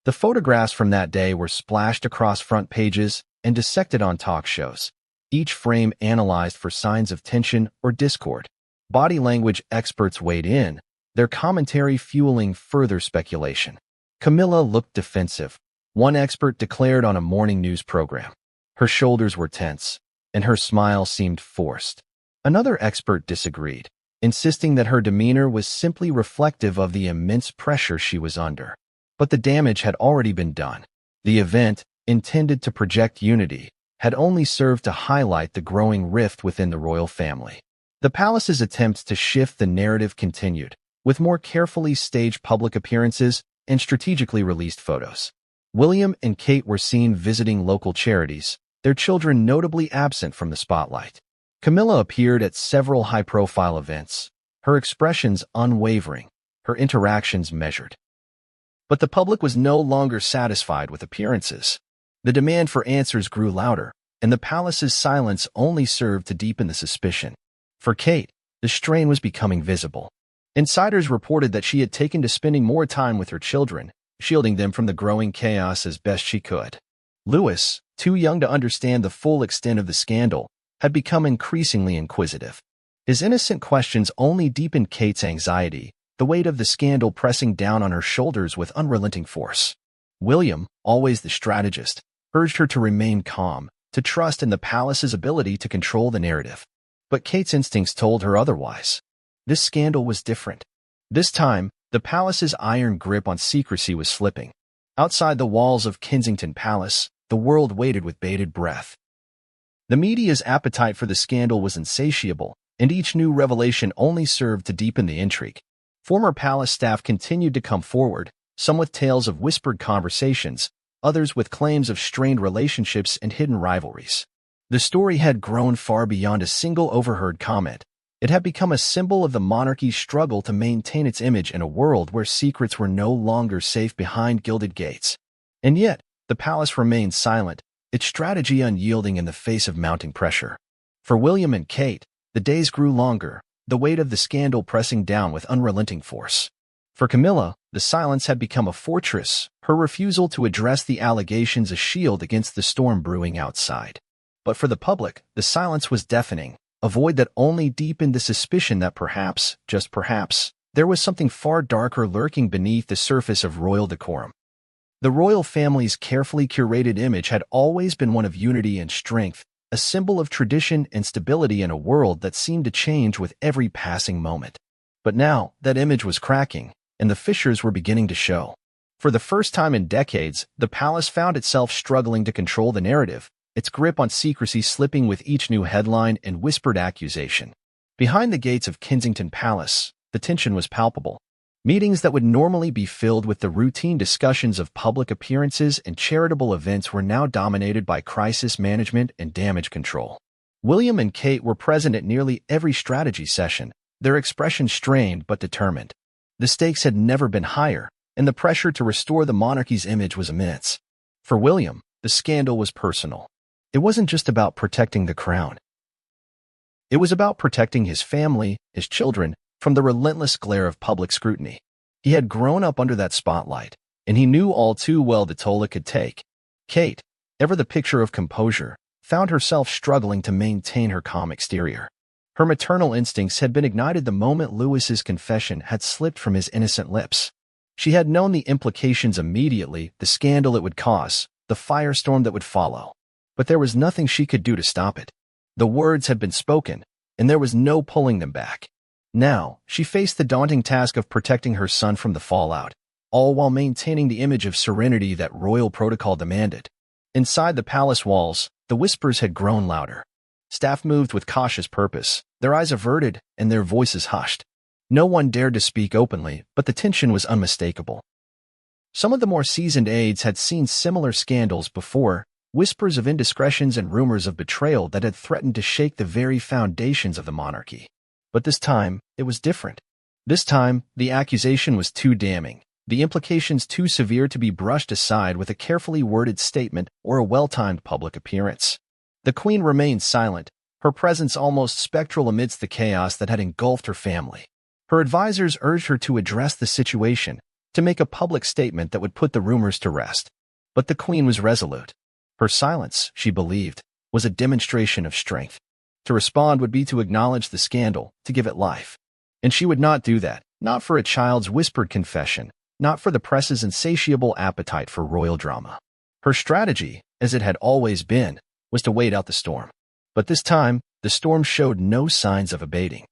The photographs from that day were splashed across front pages, and dissected on talk shows, each frame analyzed for signs of tension or discord. Body language experts weighed in, their commentary fueling further speculation. Camilla looked defensive. One expert declared on a morning news program. Her shoulders were tense, and her smile seemed forced. Another expert disagreed, insisting that her demeanor was simply reflective of the immense pressure she was under. But the damage had already been done. The event, intended to project unity, had only served to highlight the growing rift within the royal family. The palace's attempts to shift the narrative continued, with more carefully staged public appearances and strategically released photos. William and Kate were seen visiting local charities, their children notably absent from the spotlight. Camilla appeared at several high-profile events, her expressions unwavering, her interactions measured. But the public was no longer satisfied with appearances. The demand for answers grew louder, and the palace's silence only served to deepen the suspicion. For Kate, the strain was becoming visible. Insiders reported that she had taken to spending more time with her children, shielding them from the growing chaos as best she could. Louis, too young to understand the full extent of the scandal, had become increasingly inquisitive. His innocent questions only deepened Kate's anxiety, the weight of the scandal pressing down on her shoulders with unrelenting force. William, always the strategist, urged her to remain calm, to trust in the palace's ability to control the narrative. But Kate's instincts told her otherwise. This scandal was different. This time, the palace's iron grip on secrecy was slipping. Outside the walls of Kensington Palace, the world waited with bated breath. The media's appetite for the scandal was insatiable, and each new revelation only served to deepen the intrigue. Former palace staff continued to come forward, some with tales of whispered conversations, others with claims of strained relationships and hidden rivalries. The story had grown far beyond a single overheard comment. It had become a symbol of the monarchy's struggle to maintain its image in a world where secrets were no longer safe behind gilded gates. And yet, the palace remained silent, its strategy unyielding in the face of mounting pressure. For William and Kate, the days grew longer, the weight of the scandal pressing down with unrelenting force. For Camilla, the silence had become a fortress, her refusal to address the allegations a shield against the storm brewing outside. But for the public, the silence was deafening, a void that only deepened the suspicion that perhaps, just perhaps, there was something far darker lurking beneath the surface of royal decorum. The royal family's carefully curated image had always been one of unity and strength, a symbol of tradition and stability in a world that seemed to change with every passing moment. But now, that image was cracking, and the fissures were beginning to show. For the first time in decades, the palace found itself struggling to control the narrative, its grip on secrecy slipping with each new headline and whispered accusation. Behind the gates of Kensington Palace, the tension was palpable. Meetings that would normally be filled with the routine discussions of public appearances and charitable events were now dominated by crisis management and damage control. William and Kate were present at nearly every strategy session, their expressions strained but determined. The stakes had never been higher, and the pressure to restore the monarchy's image was immense. For William, the scandal was personal. It wasn't just about protecting the crown. It was about protecting his family, his children, from the relentless glare of public scrutiny. He had grown up under that spotlight, and he knew all too well the toll it could take. Kate, ever the picture of composure, found herself struggling to maintain her calm exterior. Her maternal instincts had been ignited the moment Louis's confession had slipped from his innocent lips. She had known the implications immediately, the scandal it would cause, the firestorm that would follow. But there was nothing she could do to stop it. The words had been spoken, and there was no pulling them back. Now, she faced the daunting task of protecting her son from the fallout, all while maintaining the image of serenity that royal protocol demanded. Inside the palace walls, the whispers had grown louder. Staff moved with cautious purpose, their eyes averted and their voices hushed. No one dared to speak openly, but the tension was unmistakable. Some of the more seasoned aides had seen similar scandals before, whispers of indiscretions and rumors of betrayal that had threatened to shake the very foundations of the monarchy. But this time, it was different. This time, the accusation was too damning, the implications too severe to be brushed aside with a carefully worded statement or a well-timed public appearance. The Queen remained silent, her presence almost spectral amidst the chaos that had engulfed her family. Her advisors urged her to address the situation, to make a public statement that would put the rumors to rest. But the Queen was resolute. Her silence, she believed, was a demonstration of strength. To respond would be to acknowledge the scandal, to give it life. And she would not do that, not for a child's whispered confession, not for the press's insatiable appetite for royal drama. Her strategy, as it had always been, was to wait out the storm. But this time, the storm showed no signs of abating.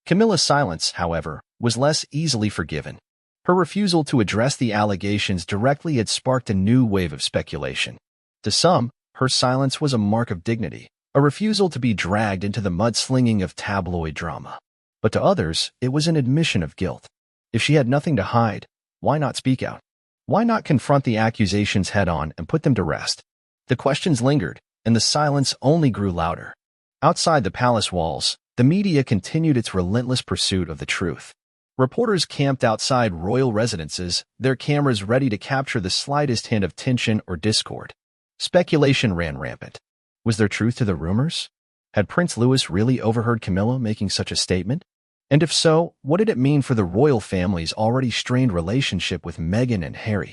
Camilla's silence, however, was less easily forgiven. Her refusal to address the allegations directly had sparked a new wave of speculation. To some, her silence was a mark of dignity, a refusal to be dragged into the mudslinging of tabloid drama. But to others, it was an admission of guilt. If she had nothing to hide, why not speak out? Why not confront the accusations head-on and put them to rest? The questions lingered, and the silence only grew louder. Outside the palace walls, the media continued its relentless pursuit of the truth. Reporters camped outside royal residences, their cameras ready to capture the slightest hint of tension or discord. Speculation ran rampant. Was there truth to the rumors? Had Prince Louis really overheard Camilla making such a statement? And if so, what did it mean for the royal family's already strained relationship with Meghan and Harry?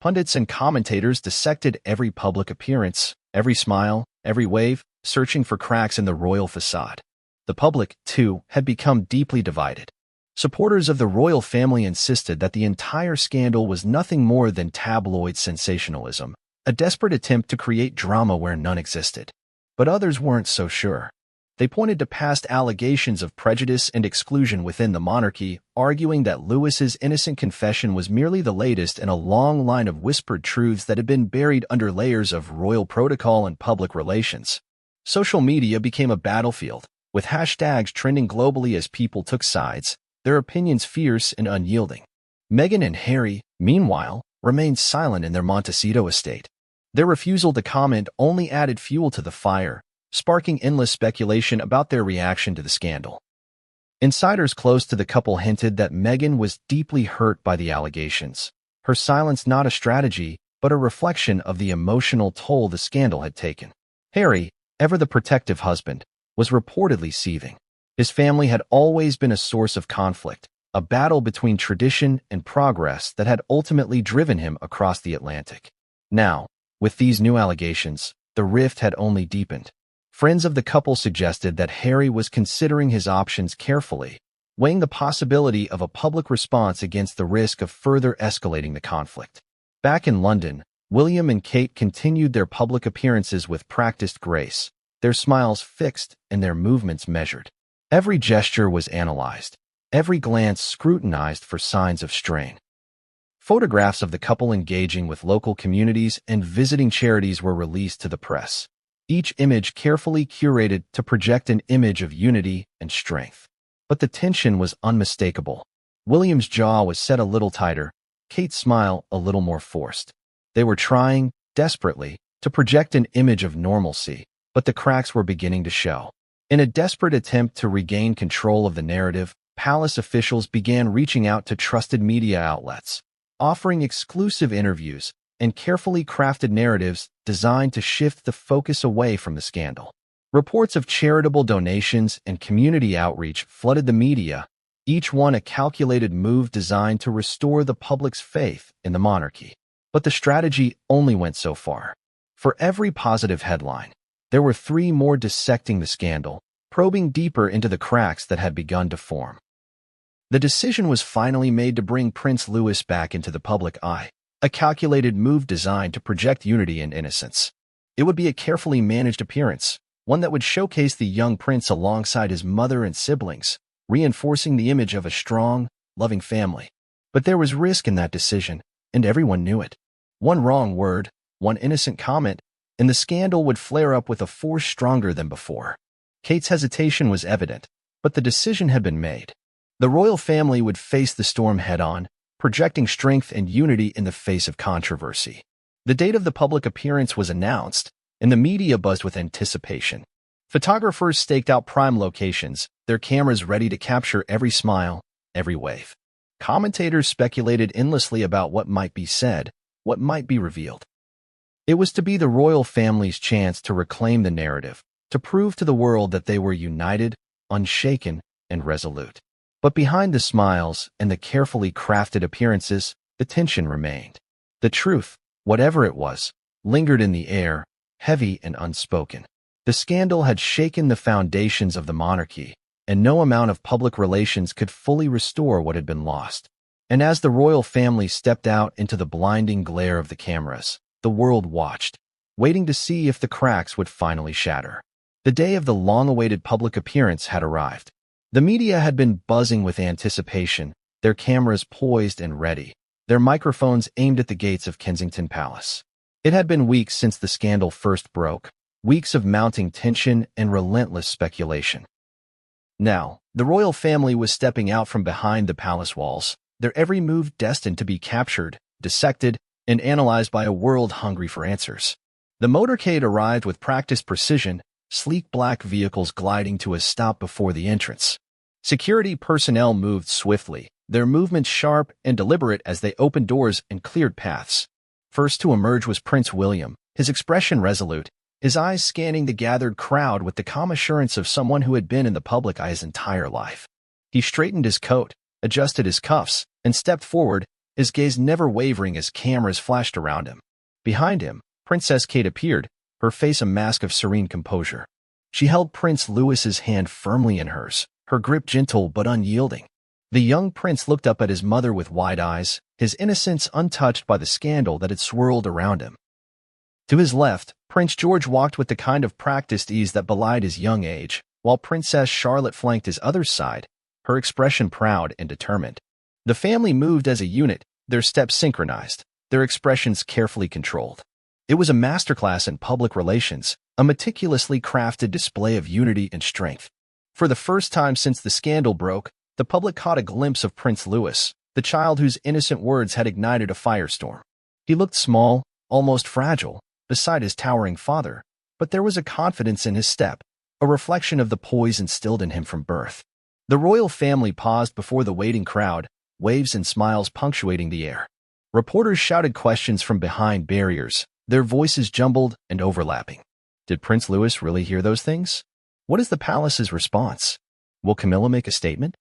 Pundits and commentators dissected every public appearance, every smile, every wave, searching for cracks in the royal facade. The public, too, had become deeply divided. Supporters of the royal family insisted that the entire scandal was nothing more than tabloid sensationalism, a desperate attempt to create drama where none existed. But others weren't so sure. They pointed to past allegations of prejudice and exclusion within the monarchy, arguing that Louis's innocent confession was merely the latest in a long line of whispered truths that had been buried under layers of royal protocol and public relations. Social media became a battlefield, with hashtags trending globally as people took sides, their opinions fierce and unyielding. Meghan and Harry, meanwhile, remained silent in their Montecito estate. Their refusal to comment only added fuel to the fire, sparking endless speculation about their reaction to the scandal. Insiders close to the couple hinted that Meghan was deeply hurt by the allegations, her silence not a strategy, but a reflection of the emotional toll the scandal had taken. Harry, ever the protective husband, was reportedly seething. His family had always been a source of conflict, a battle between tradition and progress that had ultimately driven him across the Atlantic. Now, with these new allegations, the rift had only deepened. Friends of the couple suggested that Harry was considering his options carefully, weighing the possibility of a public response against the risk of further escalating the conflict. Back in London, William and Kate continued their public appearances with practiced grace, their smiles fixed and their movements measured. Every gesture was analyzed, every glance scrutinized for signs of strain. Photographs of the couple engaging with local communities and visiting charities were released to the press, each image carefully curated to project an image of unity and strength. But the tension was unmistakable. William's jaw was set a little tighter, Kate's smile a little more forced. They were trying, desperately, to project an image of normalcy, but the cracks were beginning to show. In a desperate attempt to regain control of the narrative, palace officials began reaching out to trusted media outlets, offering exclusive interviews and carefully crafted narratives designed to shift the focus away from the scandal. Reports of charitable donations and community outreach flooded the media, each one a calculated move designed to restore the public's faith in the monarchy. But the strategy only went so far. For every positive headline, there were three more dissecting the scandal, probing deeper into the cracks that had begun to form. The decision was finally made to bring Prince Louis back into the public eye, a calculated move designed to project unity and innocence. It would be a carefully managed appearance, one that would showcase the young prince alongside his mother and siblings, reinforcing the image of a strong, loving family. But there was risk in that decision, and everyone knew it. One wrong word, one innocent comment, and the scandal would flare up with a force stronger than before. Kate's hesitation was evident, but the decision had been made. The royal family would face the storm head-on, projecting strength and unity in the face of controversy. The date of the public appearance was announced, and the media buzzed with anticipation. Photographers staked out prime locations, their cameras ready to capture every smile, every wave. Commentators speculated endlessly about what might be said, what might be revealed. It was to be the royal family's chance to reclaim the narrative, to prove to the world that they were united, unshaken, and resolute. But behind the smiles and the carefully crafted appearances, the tension remained. The truth, whatever it was lingered in the air, heavy and unspoken. The scandal had shaken the foundations of the monarchy, and no amount of public relations could fully restore what had been lost. And as the royal family stepped out into the blinding glare of the cameras, the world watched, waiting to see if the cracks would finally shatter. The day of the long-awaited public appearance had arrived. The media had been buzzing with anticipation, their cameras poised and ready, their microphones aimed at the gates of Kensington Palace. It had been weeks since the scandal first broke, weeks of mounting tension and relentless speculation. Now, the royal family was stepping out from behind the palace walls, their every move destined to be captured, dissected, and analyzed by a world hungry for answers. The motorcade arrived with practiced precision, sleek black vehicles gliding to a stop before the entrance. Security personnel moved swiftly, their movements sharp and deliberate as they opened doors and cleared paths. First to emerge was Prince William, his expression resolute, his eyes scanning the gathered crowd with the calm assurance of someone who had been in the public eye his entire life. He straightened his coat, adjusted his cuffs, and stepped forward, his gaze never wavering as cameras flashed around him. Behind him, Princess Kate appeared, her face a mask of serene composure. She held Prince Louis's hand firmly in hers, her grip gentle but unyielding. The young prince looked up at his mother with wide eyes, his innocence untouched by the scandal that had swirled around him. To his left, Prince George walked with the kind of practiced ease that belied his young age, while Princess Charlotte flanked his other side, her expression proud and determined. The family moved as a unit, their steps synchronized, their expressions carefully controlled. It was a masterclass in public relations, a meticulously crafted display of unity and strength. For the first time since the scandal broke, the public caught a glimpse of Prince Louis, the child whose innocent words had ignited a firestorm. He looked small, almost fragile, beside his towering father, but there was a confidence in his step, a reflection of the poise instilled in him from birth. The royal family paused before the waiting crowd, waves and smiles punctuating the air. Reporters shouted questions from behind barriers, their voices jumbled and overlapping. Did Prince Louis really hear those things? What is the palace's response? Will Camilla make a statement?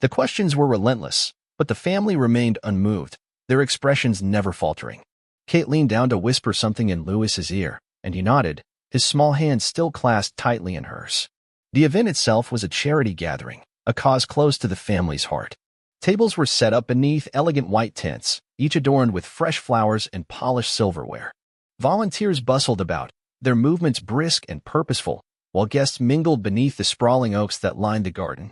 The questions were relentless, but the family remained unmoved, their expressions never faltering. Kate leaned down to whisper something in Louis's ear, and he nodded, his small hand still clasped tightly in hers. The event itself was a charity gathering, a cause close to the family's heart. Tables were set up beneath elegant white tents, each adorned with fresh flowers and polished silverware. Volunteers bustled about, their movements brisk and purposeful, while guests mingled beneath the sprawling oaks that lined the garden.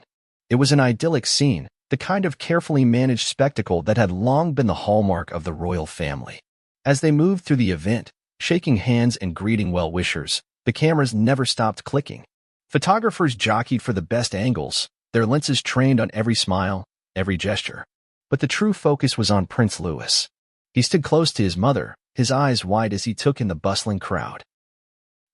It was an idyllic scene, the kind of carefully managed spectacle that had long been the hallmark of the royal family. As they moved through the event, shaking hands and greeting well-wishers, the cameras never stopped clicking. Photographers jockeyed for the best angles, their lenses trained on every smile, every gesture. But the true focus was on Prince Louis. He stood close to his mother, his eyes wide as he took in the bustling crowd.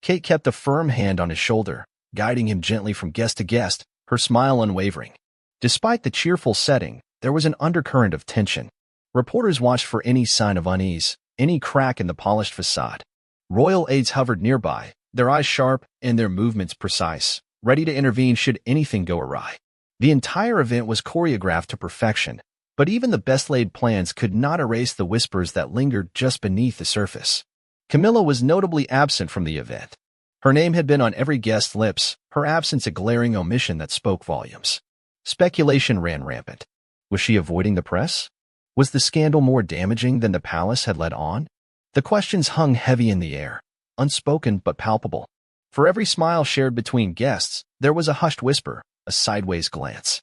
Kate kept a firm hand on his shoulder, guiding him gently from guest to guest, her smile unwavering. Despite the cheerful setting, there was an undercurrent of tension. Reporters watched for any sign of unease, any crack in the polished facade. Royal aides hovered nearby, their eyes sharp and their movements precise, ready to intervene should anything go awry. The entire event was choreographed to perfection, but even the best-laid plans could not erase the whispers that lingered just beneath the surface. Camilla was notably absent from the event. Her name had been on every guest's lips, her absence a glaring omission that spoke volumes. Speculation ran rampant. Was she avoiding the press? Was the scandal more damaging than the palace had let on? The questions hung heavy in the air, unspoken but palpable. For every smile shared between guests, there was a hushed whisper, a sideways glance.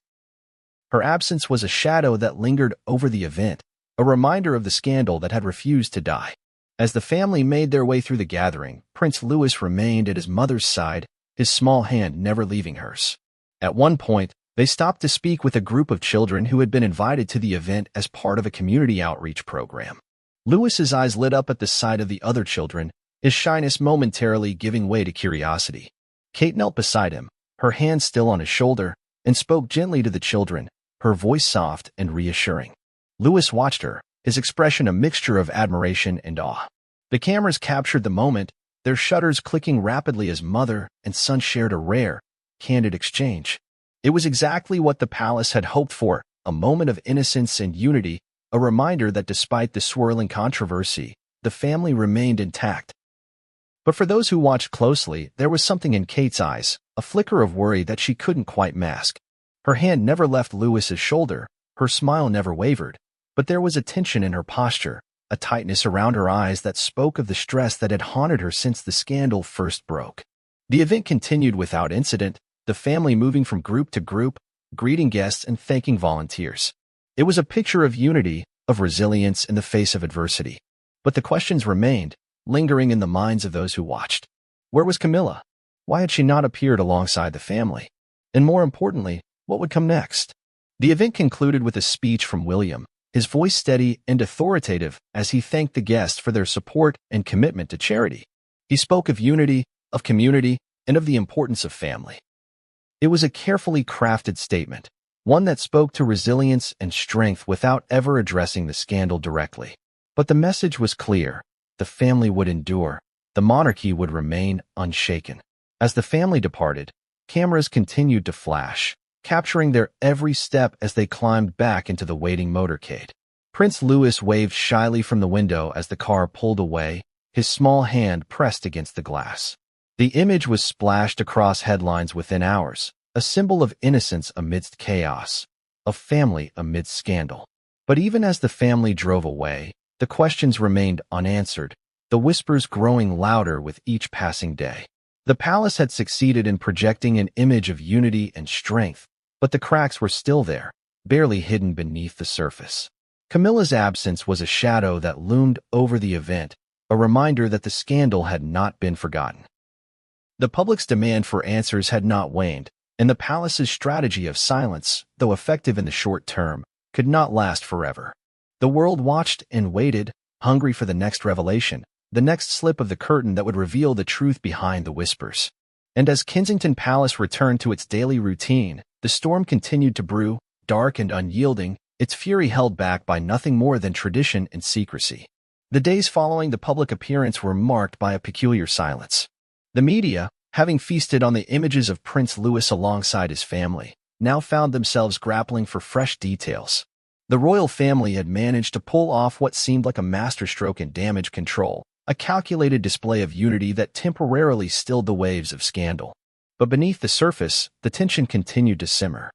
Her absence was a shadow that lingered over the event, a reminder of the scandal that had refused to die. As the family made their way through the gathering, Prince Louis remained at his mother's side, his small hand never leaving hers. At one point, they stopped to speak with a group of children who had been invited to the event as part of a community outreach program. Louis's eyes lit up at the sight of the other children, his shyness momentarily giving way to curiosity. Kate knelt beside him, her hand still on his shoulder, and spoke gently to the children, her voice soft and reassuring. Louis watched her, his expression a mixture of admiration and awe. The cameras captured the moment, their shutters clicking rapidly as mother and son shared a rare, candid exchange. It was exactly what the palace had hoped for, a moment of innocence and unity, a reminder that despite the swirling controversy, the family remained intact. But for those who watched closely, there was something in Kate's eyes, a flicker of worry that she couldn't quite mask. Her hand never left Lewis's shoulder, her smile never wavered, but there was a tension in her posture, a tightness around her eyes that spoke of the stress that had haunted her since the scandal first broke. The event continued without incident, the family moving from group to group, greeting guests and thanking volunteers. It was a picture of unity, of resilience in the face of adversity. But the questions remained, lingering in the minds of those who watched. Where was Camilla? Why had she not appeared alongside the family? And more importantly, what would come next? The event concluded with a speech from William, his voice steady and authoritative as he thanked the guests for their support and commitment to charity. He spoke of unity, of community, and of the importance of family. It was a carefully crafted statement, one that spoke to resilience and strength without ever addressing the scandal directly. But the message was clear. The family would endure. The monarchy would remain unshaken. As the family departed, cameras continued to flash, capturing their every step as they climbed back into the waiting motorcade. Prince Louis waved shyly from the window as the car pulled away, his small hand pressed against the glass. The image was splashed across headlines within hours, a symbol of innocence amidst chaos, of family amidst scandal. But even as the family drove away, the questions remained unanswered, the whispers growing louder with each passing day. The palace had succeeded in projecting an image of unity and strength, but the cracks were still there, barely hidden beneath the surface. Camilla's absence was a shadow that loomed over the event, a reminder that the scandal had not been forgotten. The public's demand for answers had not waned, and the palace's strategy of silence, though effective in the short term, could not last forever. The world watched and waited, hungry for the next revelation, the next slip of the curtain that would reveal the truth behind the whispers. And as Kensington Palace returned to its daily routine, the storm continued to brew, dark and unyielding, its fury held back by nothing more than tradition and secrecy. The days following the public appearance were marked by a peculiar silence. The media, having feasted on the images of Prince Louis alongside his family, now found themselves grappling for fresh details. The royal family had managed to pull off what seemed like a masterstroke in damage control, a calculated display of unity that temporarily stilled the waves of scandal. But beneath the surface, the tension continued to simmer.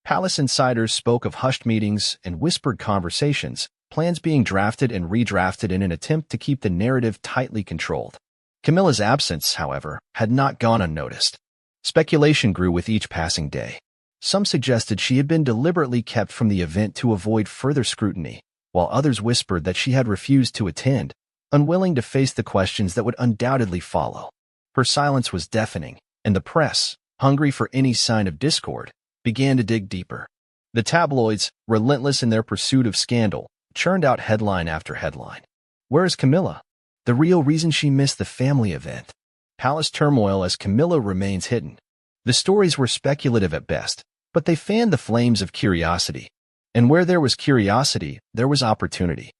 Palace insiders spoke of hushed meetings and whispered conversations, plans being drafted and redrafted in an attempt to keep the narrative tightly controlled. Camilla's absence, however, had not gone unnoticed. Speculation grew with each passing day. Some suggested she had been deliberately kept from the event to avoid further scrutiny, while others whispered that she had refused to attend, unwilling to face the questions that would undoubtedly follow. Her silence was deafening, and the press, hungry for any sign of discord, began to dig deeper. The tabloids, relentless in their pursuit of scandal, churned out headline after headline. Where is Camilla? The real reason she missed the family event. Palace turmoil as Camilla remains hidden. The stories were speculative at best, but they fanned the flames of curiosity. And where there was curiosity, there was opportunity.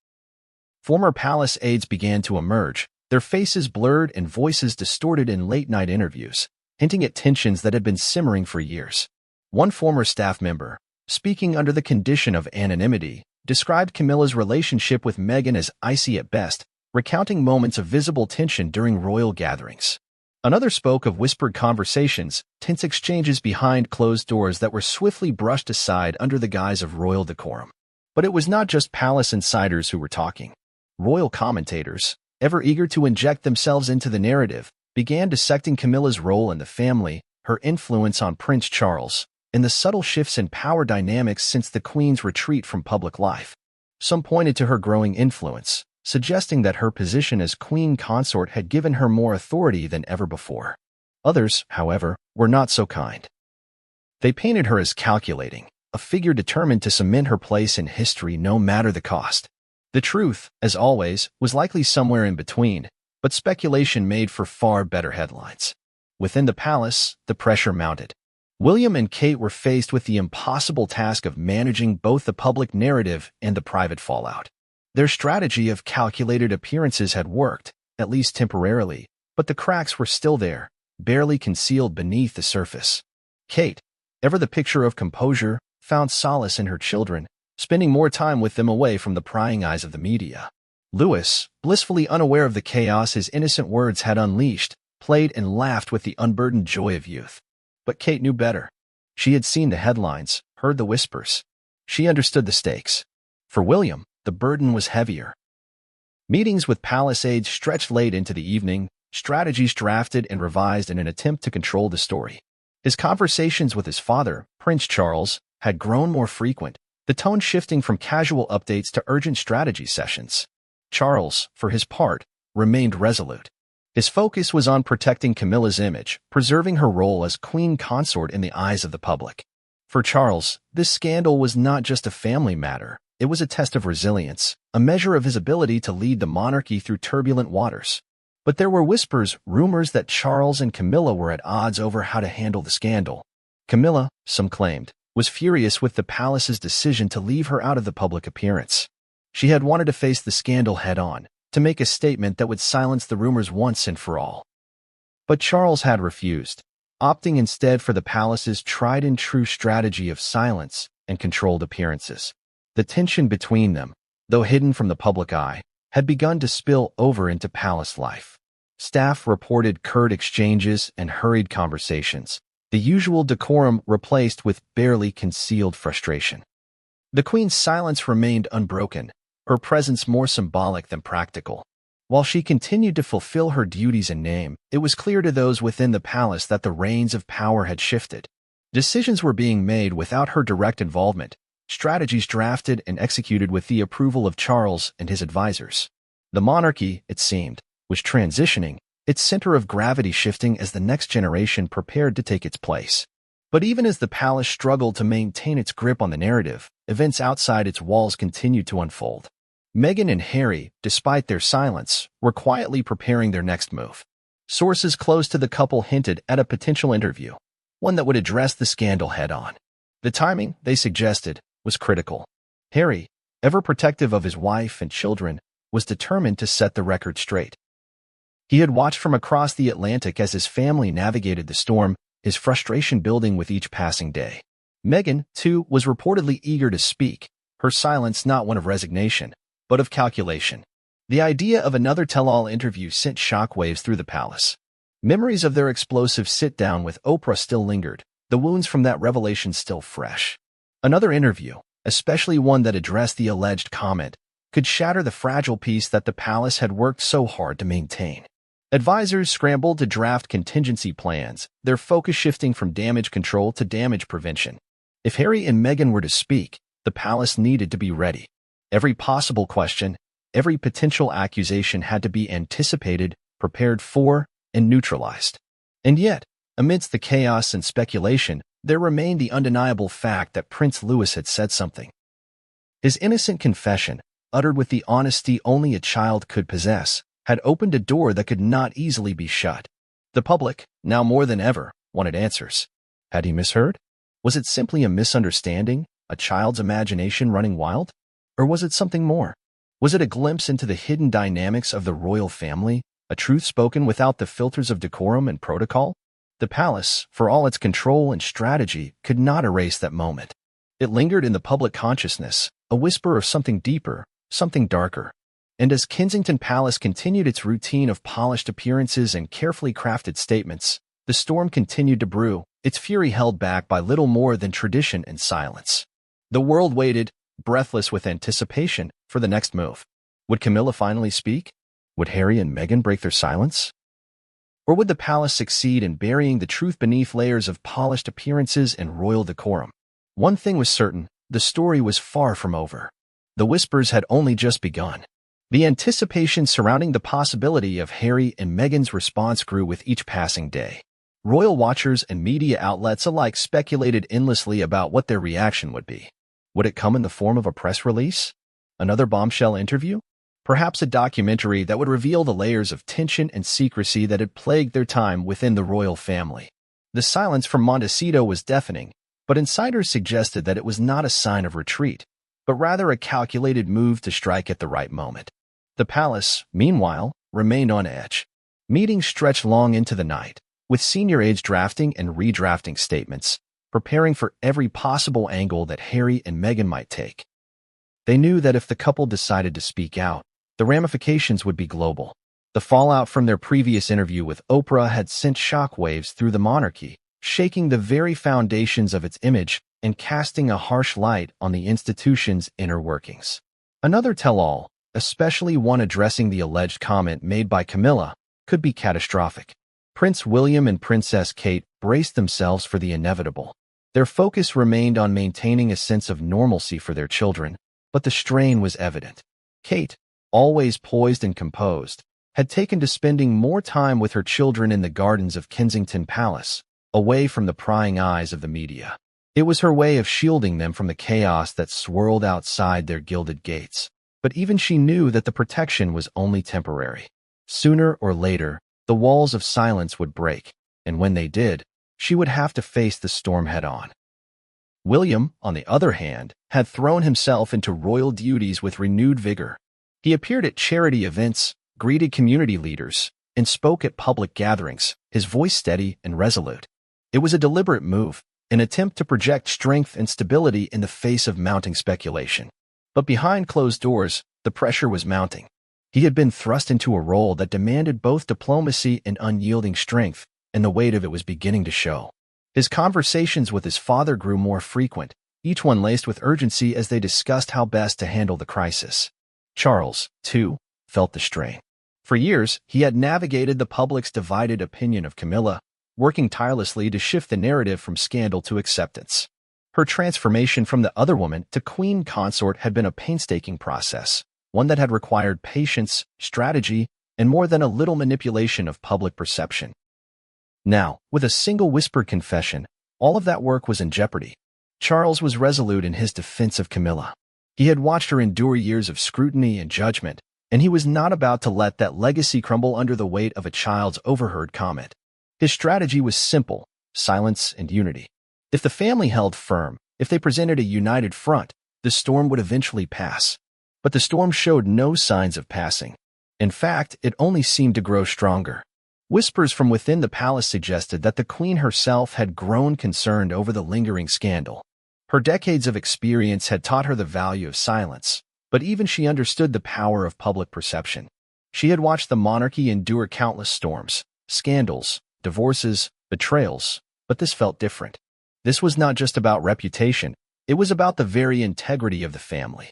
Former palace aides began to emerge, their faces blurred and voices distorted in late-night interviews, hinting at tensions that had been simmering for years. One former staff member, speaking under the condition of anonymity, described Camilla's relationship with Meghan as icy at best, recounting moments of visible tension during royal gatherings. Another spoke of whispered conversations, tense exchanges behind closed doors that were swiftly brushed aside under the guise of royal decorum. But it was not just palace insiders who were talking. Royal commentators, ever eager to inject themselves into the narrative, began dissecting Camilla's role in the family, her influence on Prince Charles, and the subtle shifts in power dynamics since the Queen's retreat from public life. Some pointed to her growing influence, suggesting that her position as Queen Consort had given her more authority than ever before. Others, however, were not so kind. They painted her as calculating, a figure determined to cement her place in history no matter the cost. The truth, as always, was likely somewhere in between, but speculation made for far better headlines. Within the palace, the pressure mounted. William and Kate were faced with the impossible task of managing both the public narrative and the private fallout. Their strategy of calculated appearances had worked, at least temporarily, but the cracks were still there, barely concealed beneath the surface. Kate, ever the picture of composure, found solace in her children, spending more time with them away from the prying eyes of the media. Lewis, blissfully unaware of the chaos his innocent words had unleashed, played and laughed with the unburdened joy of youth. But Kate knew better. She had seen the headlines, heard the whispers. She understood the stakes. For William, the burden was heavier. Meetings with palace aides stretched late into the evening, strategies drafted and revised in an attempt to control the story. His conversations with his father, Prince Charles, had grown more frequent, the tone shifting from casual updates to urgent strategy sessions. Charles, for his part, remained resolute. His focus was on protecting Camilla's image, preserving her role as queen consort in the eyes of the public. For Charles, this scandal was not just a family matter. It was a test of resilience, a measure of his ability to lead the monarchy through turbulent waters. But there were whispers, rumors that Charles and Camilla were at odds over how to handle the scandal. Camilla, some claimed, was furious with the palace's decision to leave her out of the public appearance. She had wanted to face the scandal head-on, to make a statement that would silence the rumors once and for all. But Charles had refused, opting instead for the palace's tried-and-true strategy of silence and controlled appearances. The tension between them, though hidden from the public eye, had begun to spill over into palace life. Staff reported curt exchanges and hurried conversations, the usual decorum replaced with barely concealed frustration. The Queen's silence remained unbroken, her presence more symbolic than practical. While she continued to fulfill her duties in name, it was clear to those within the palace that the reins of power had shifted. Decisions were being made without her direct involvement, strategies drafted and executed with the approval of Charles and his advisors. The monarchy, it seemed, was transitioning, its center of gravity shifting as the next generation prepared to take its place. But even as the palace struggled to maintain its grip on the narrative, events outside its walls continued to unfold. Meghan and Harry, despite their silence, were quietly preparing their next move. Sources close to the couple hinted at a potential interview, one that would address the scandal head-on. The timing, they suggested, was critical. Harry, ever protective of his wife and children, was determined to set the record straight. He had watched from across the Atlantic as his family navigated the storm, his frustration building with each passing day. Meghan, too, was reportedly eager to speak, her silence not one of resignation, but of calculation. The idea of another tell-all interview sent shockwaves through the palace. Memories of their explosive sit-down with Oprah still lingered, the wounds from that revelation still fresh. Another interview, especially one that addressed the alleged comment, could shatter the fragile peace that the palace had worked so hard to maintain. Advisors scrambled to draft contingency plans, their focus shifting from damage control to damage prevention. If Harry and Meghan were to speak, the palace needed to be ready. Every possible question, every potential accusation had to be anticipated, prepared for, and neutralized. And yet, amidst the chaos and speculation, there remained the undeniable fact that Prince Louis had said something. His innocent confession, uttered with the honesty only a child could possess, had opened a door that could not easily be shut. The public, now more than ever, wanted answers. Had he misheard? Was it simply a misunderstanding, a child's imagination running wild? Or was it something more? Was it a glimpse into the hidden dynamics of the royal family, a truth spoken without the filters of decorum and protocol? The palace, for all its control and strategy, could not erase that moment. It lingered in the public consciousness, a whisper of something deeper, something darker. And as Kensington Palace continued its routine of polished appearances and carefully crafted statements, the storm continued to brew, its fury held back by little more than tradition and silence. The world waited, breathless with anticipation, for the next move. Would Camilla finally speak? Would Harry and Meghan break their silence? Or would the palace succeed in burying the truth beneath layers of polished appearances and royal decorum? One thing was certain, the story was far from over. The whispers had only just begun. The anticipation surrounding the possibility of Harry and Meghan's response grew with each passing day. Royal watchers and media outlets alike speculated endlessly about what their reaction would be. Would it come in the form of a press release? Another bombshell interview? Perhaps a documentary that would reveal the layers of tension and secrecy that had plagued their time within the royal family. The silence from Montecito was deafening, but insiders suggested that it was not a sign of retreat, but rather a calculated move to strike at the right moment. The palace, meanwhile, remained on edge. Meetings stretched long into the night, with senior aides drafting and redrafting statements, preparing for every possible angle that Harry and Meghan might take. They knew that if the couple decided to speak out, the ramifications would be global. The fallout from their previous interview with Oprah had sent shockwaves through the monarchy, shaking the very foundations of its image and casting a harsh light on the institution's inner workings. Another tell-all, especially one addressing the alleged comment made by Camilla, could be catastrophic. Prince William and Princess Kate braced themselves for the inevitable. Their focus remained on maintaining a sense of normalcy for their children, but the strain was evident. Kate, always poised and composed, had taken to spending more time with her children in the gardens of Kensington Palace, away from the prying eyes of the media. It was her way of shielding them from the chaos that swirled outside their gilded gates. But even she knew that the protection was only temporary. Sooner or later, the walls of silence would break, and when they did, she would have to face the storm head-on. William, on the other hand, had thrown himself into royal duties with renewed vigor. He appeared at charity events, greeted community leaders, and spoke at public gatherings, his voice steady and resolute. It was a deliberate move, an attempt to project strength and stability in the face of mounting speculation. But behind closed doors, the pressure was mounting. He had been thrust into a role that demanded both diplomacy and unyielding strength, and the weight of it was beginning to show. His conversations with his father grew more frequent, each one laced with urgency as they discussed how best to handle the crisis. Charles, too, felt the strain. For years, he had navigated the public's divided opinion of Camilla, working tirelessly to shift the narrative from scandal to acceptance. Her transformation from the other woman to queen consort had been a painstaking process, one that had required patience, strategy, and more than a little manipulation of public perception. Now, with a single whispered confession, all of that work was in jeopardy. Charles was resolute in his defense of Camilla. He had watched her endure years of scrutiny and judgment, and he was not about to let that legacy crumble under the weight of a child's overheard comment. His strategy was simple: silence and unity. If the family held firm, if they presented a united front, the storm would eventually pass. But the storm showed no signs of passing. In fact, it only seemed to grow stronger. Whispers from within the palace suggested that the queen herself had grown concerned over the lingering scandal. Her decades of experience had taught her the value of silence, but even she understood the power of public perception. She had watched the monarchy endure countless storms, scandals, divorces, betrayals, but this felt different. This was not just about reputation, it was about the very integrity of the family.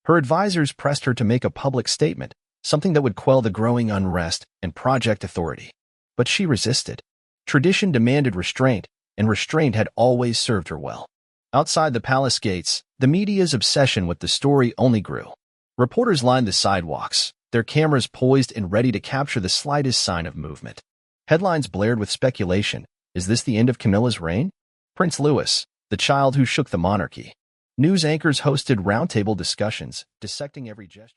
Her advisors pressed her to make a public statement, something that would quell the growing unrest and project authority. But she resisted. Tradition demanded restraint, and restraint had always served her well. Outside the palace gates, the media's obsession with the story only grew. Reporters lined the sidewalks, their cameras poised and ready to capture the slightest sign of movement. Headlines blared with speculation. Is this the end of Camilla's reign? Prince Louis, the child who shook the monarchy. News anchors hosted roundtable discussions, dissecting every gesture.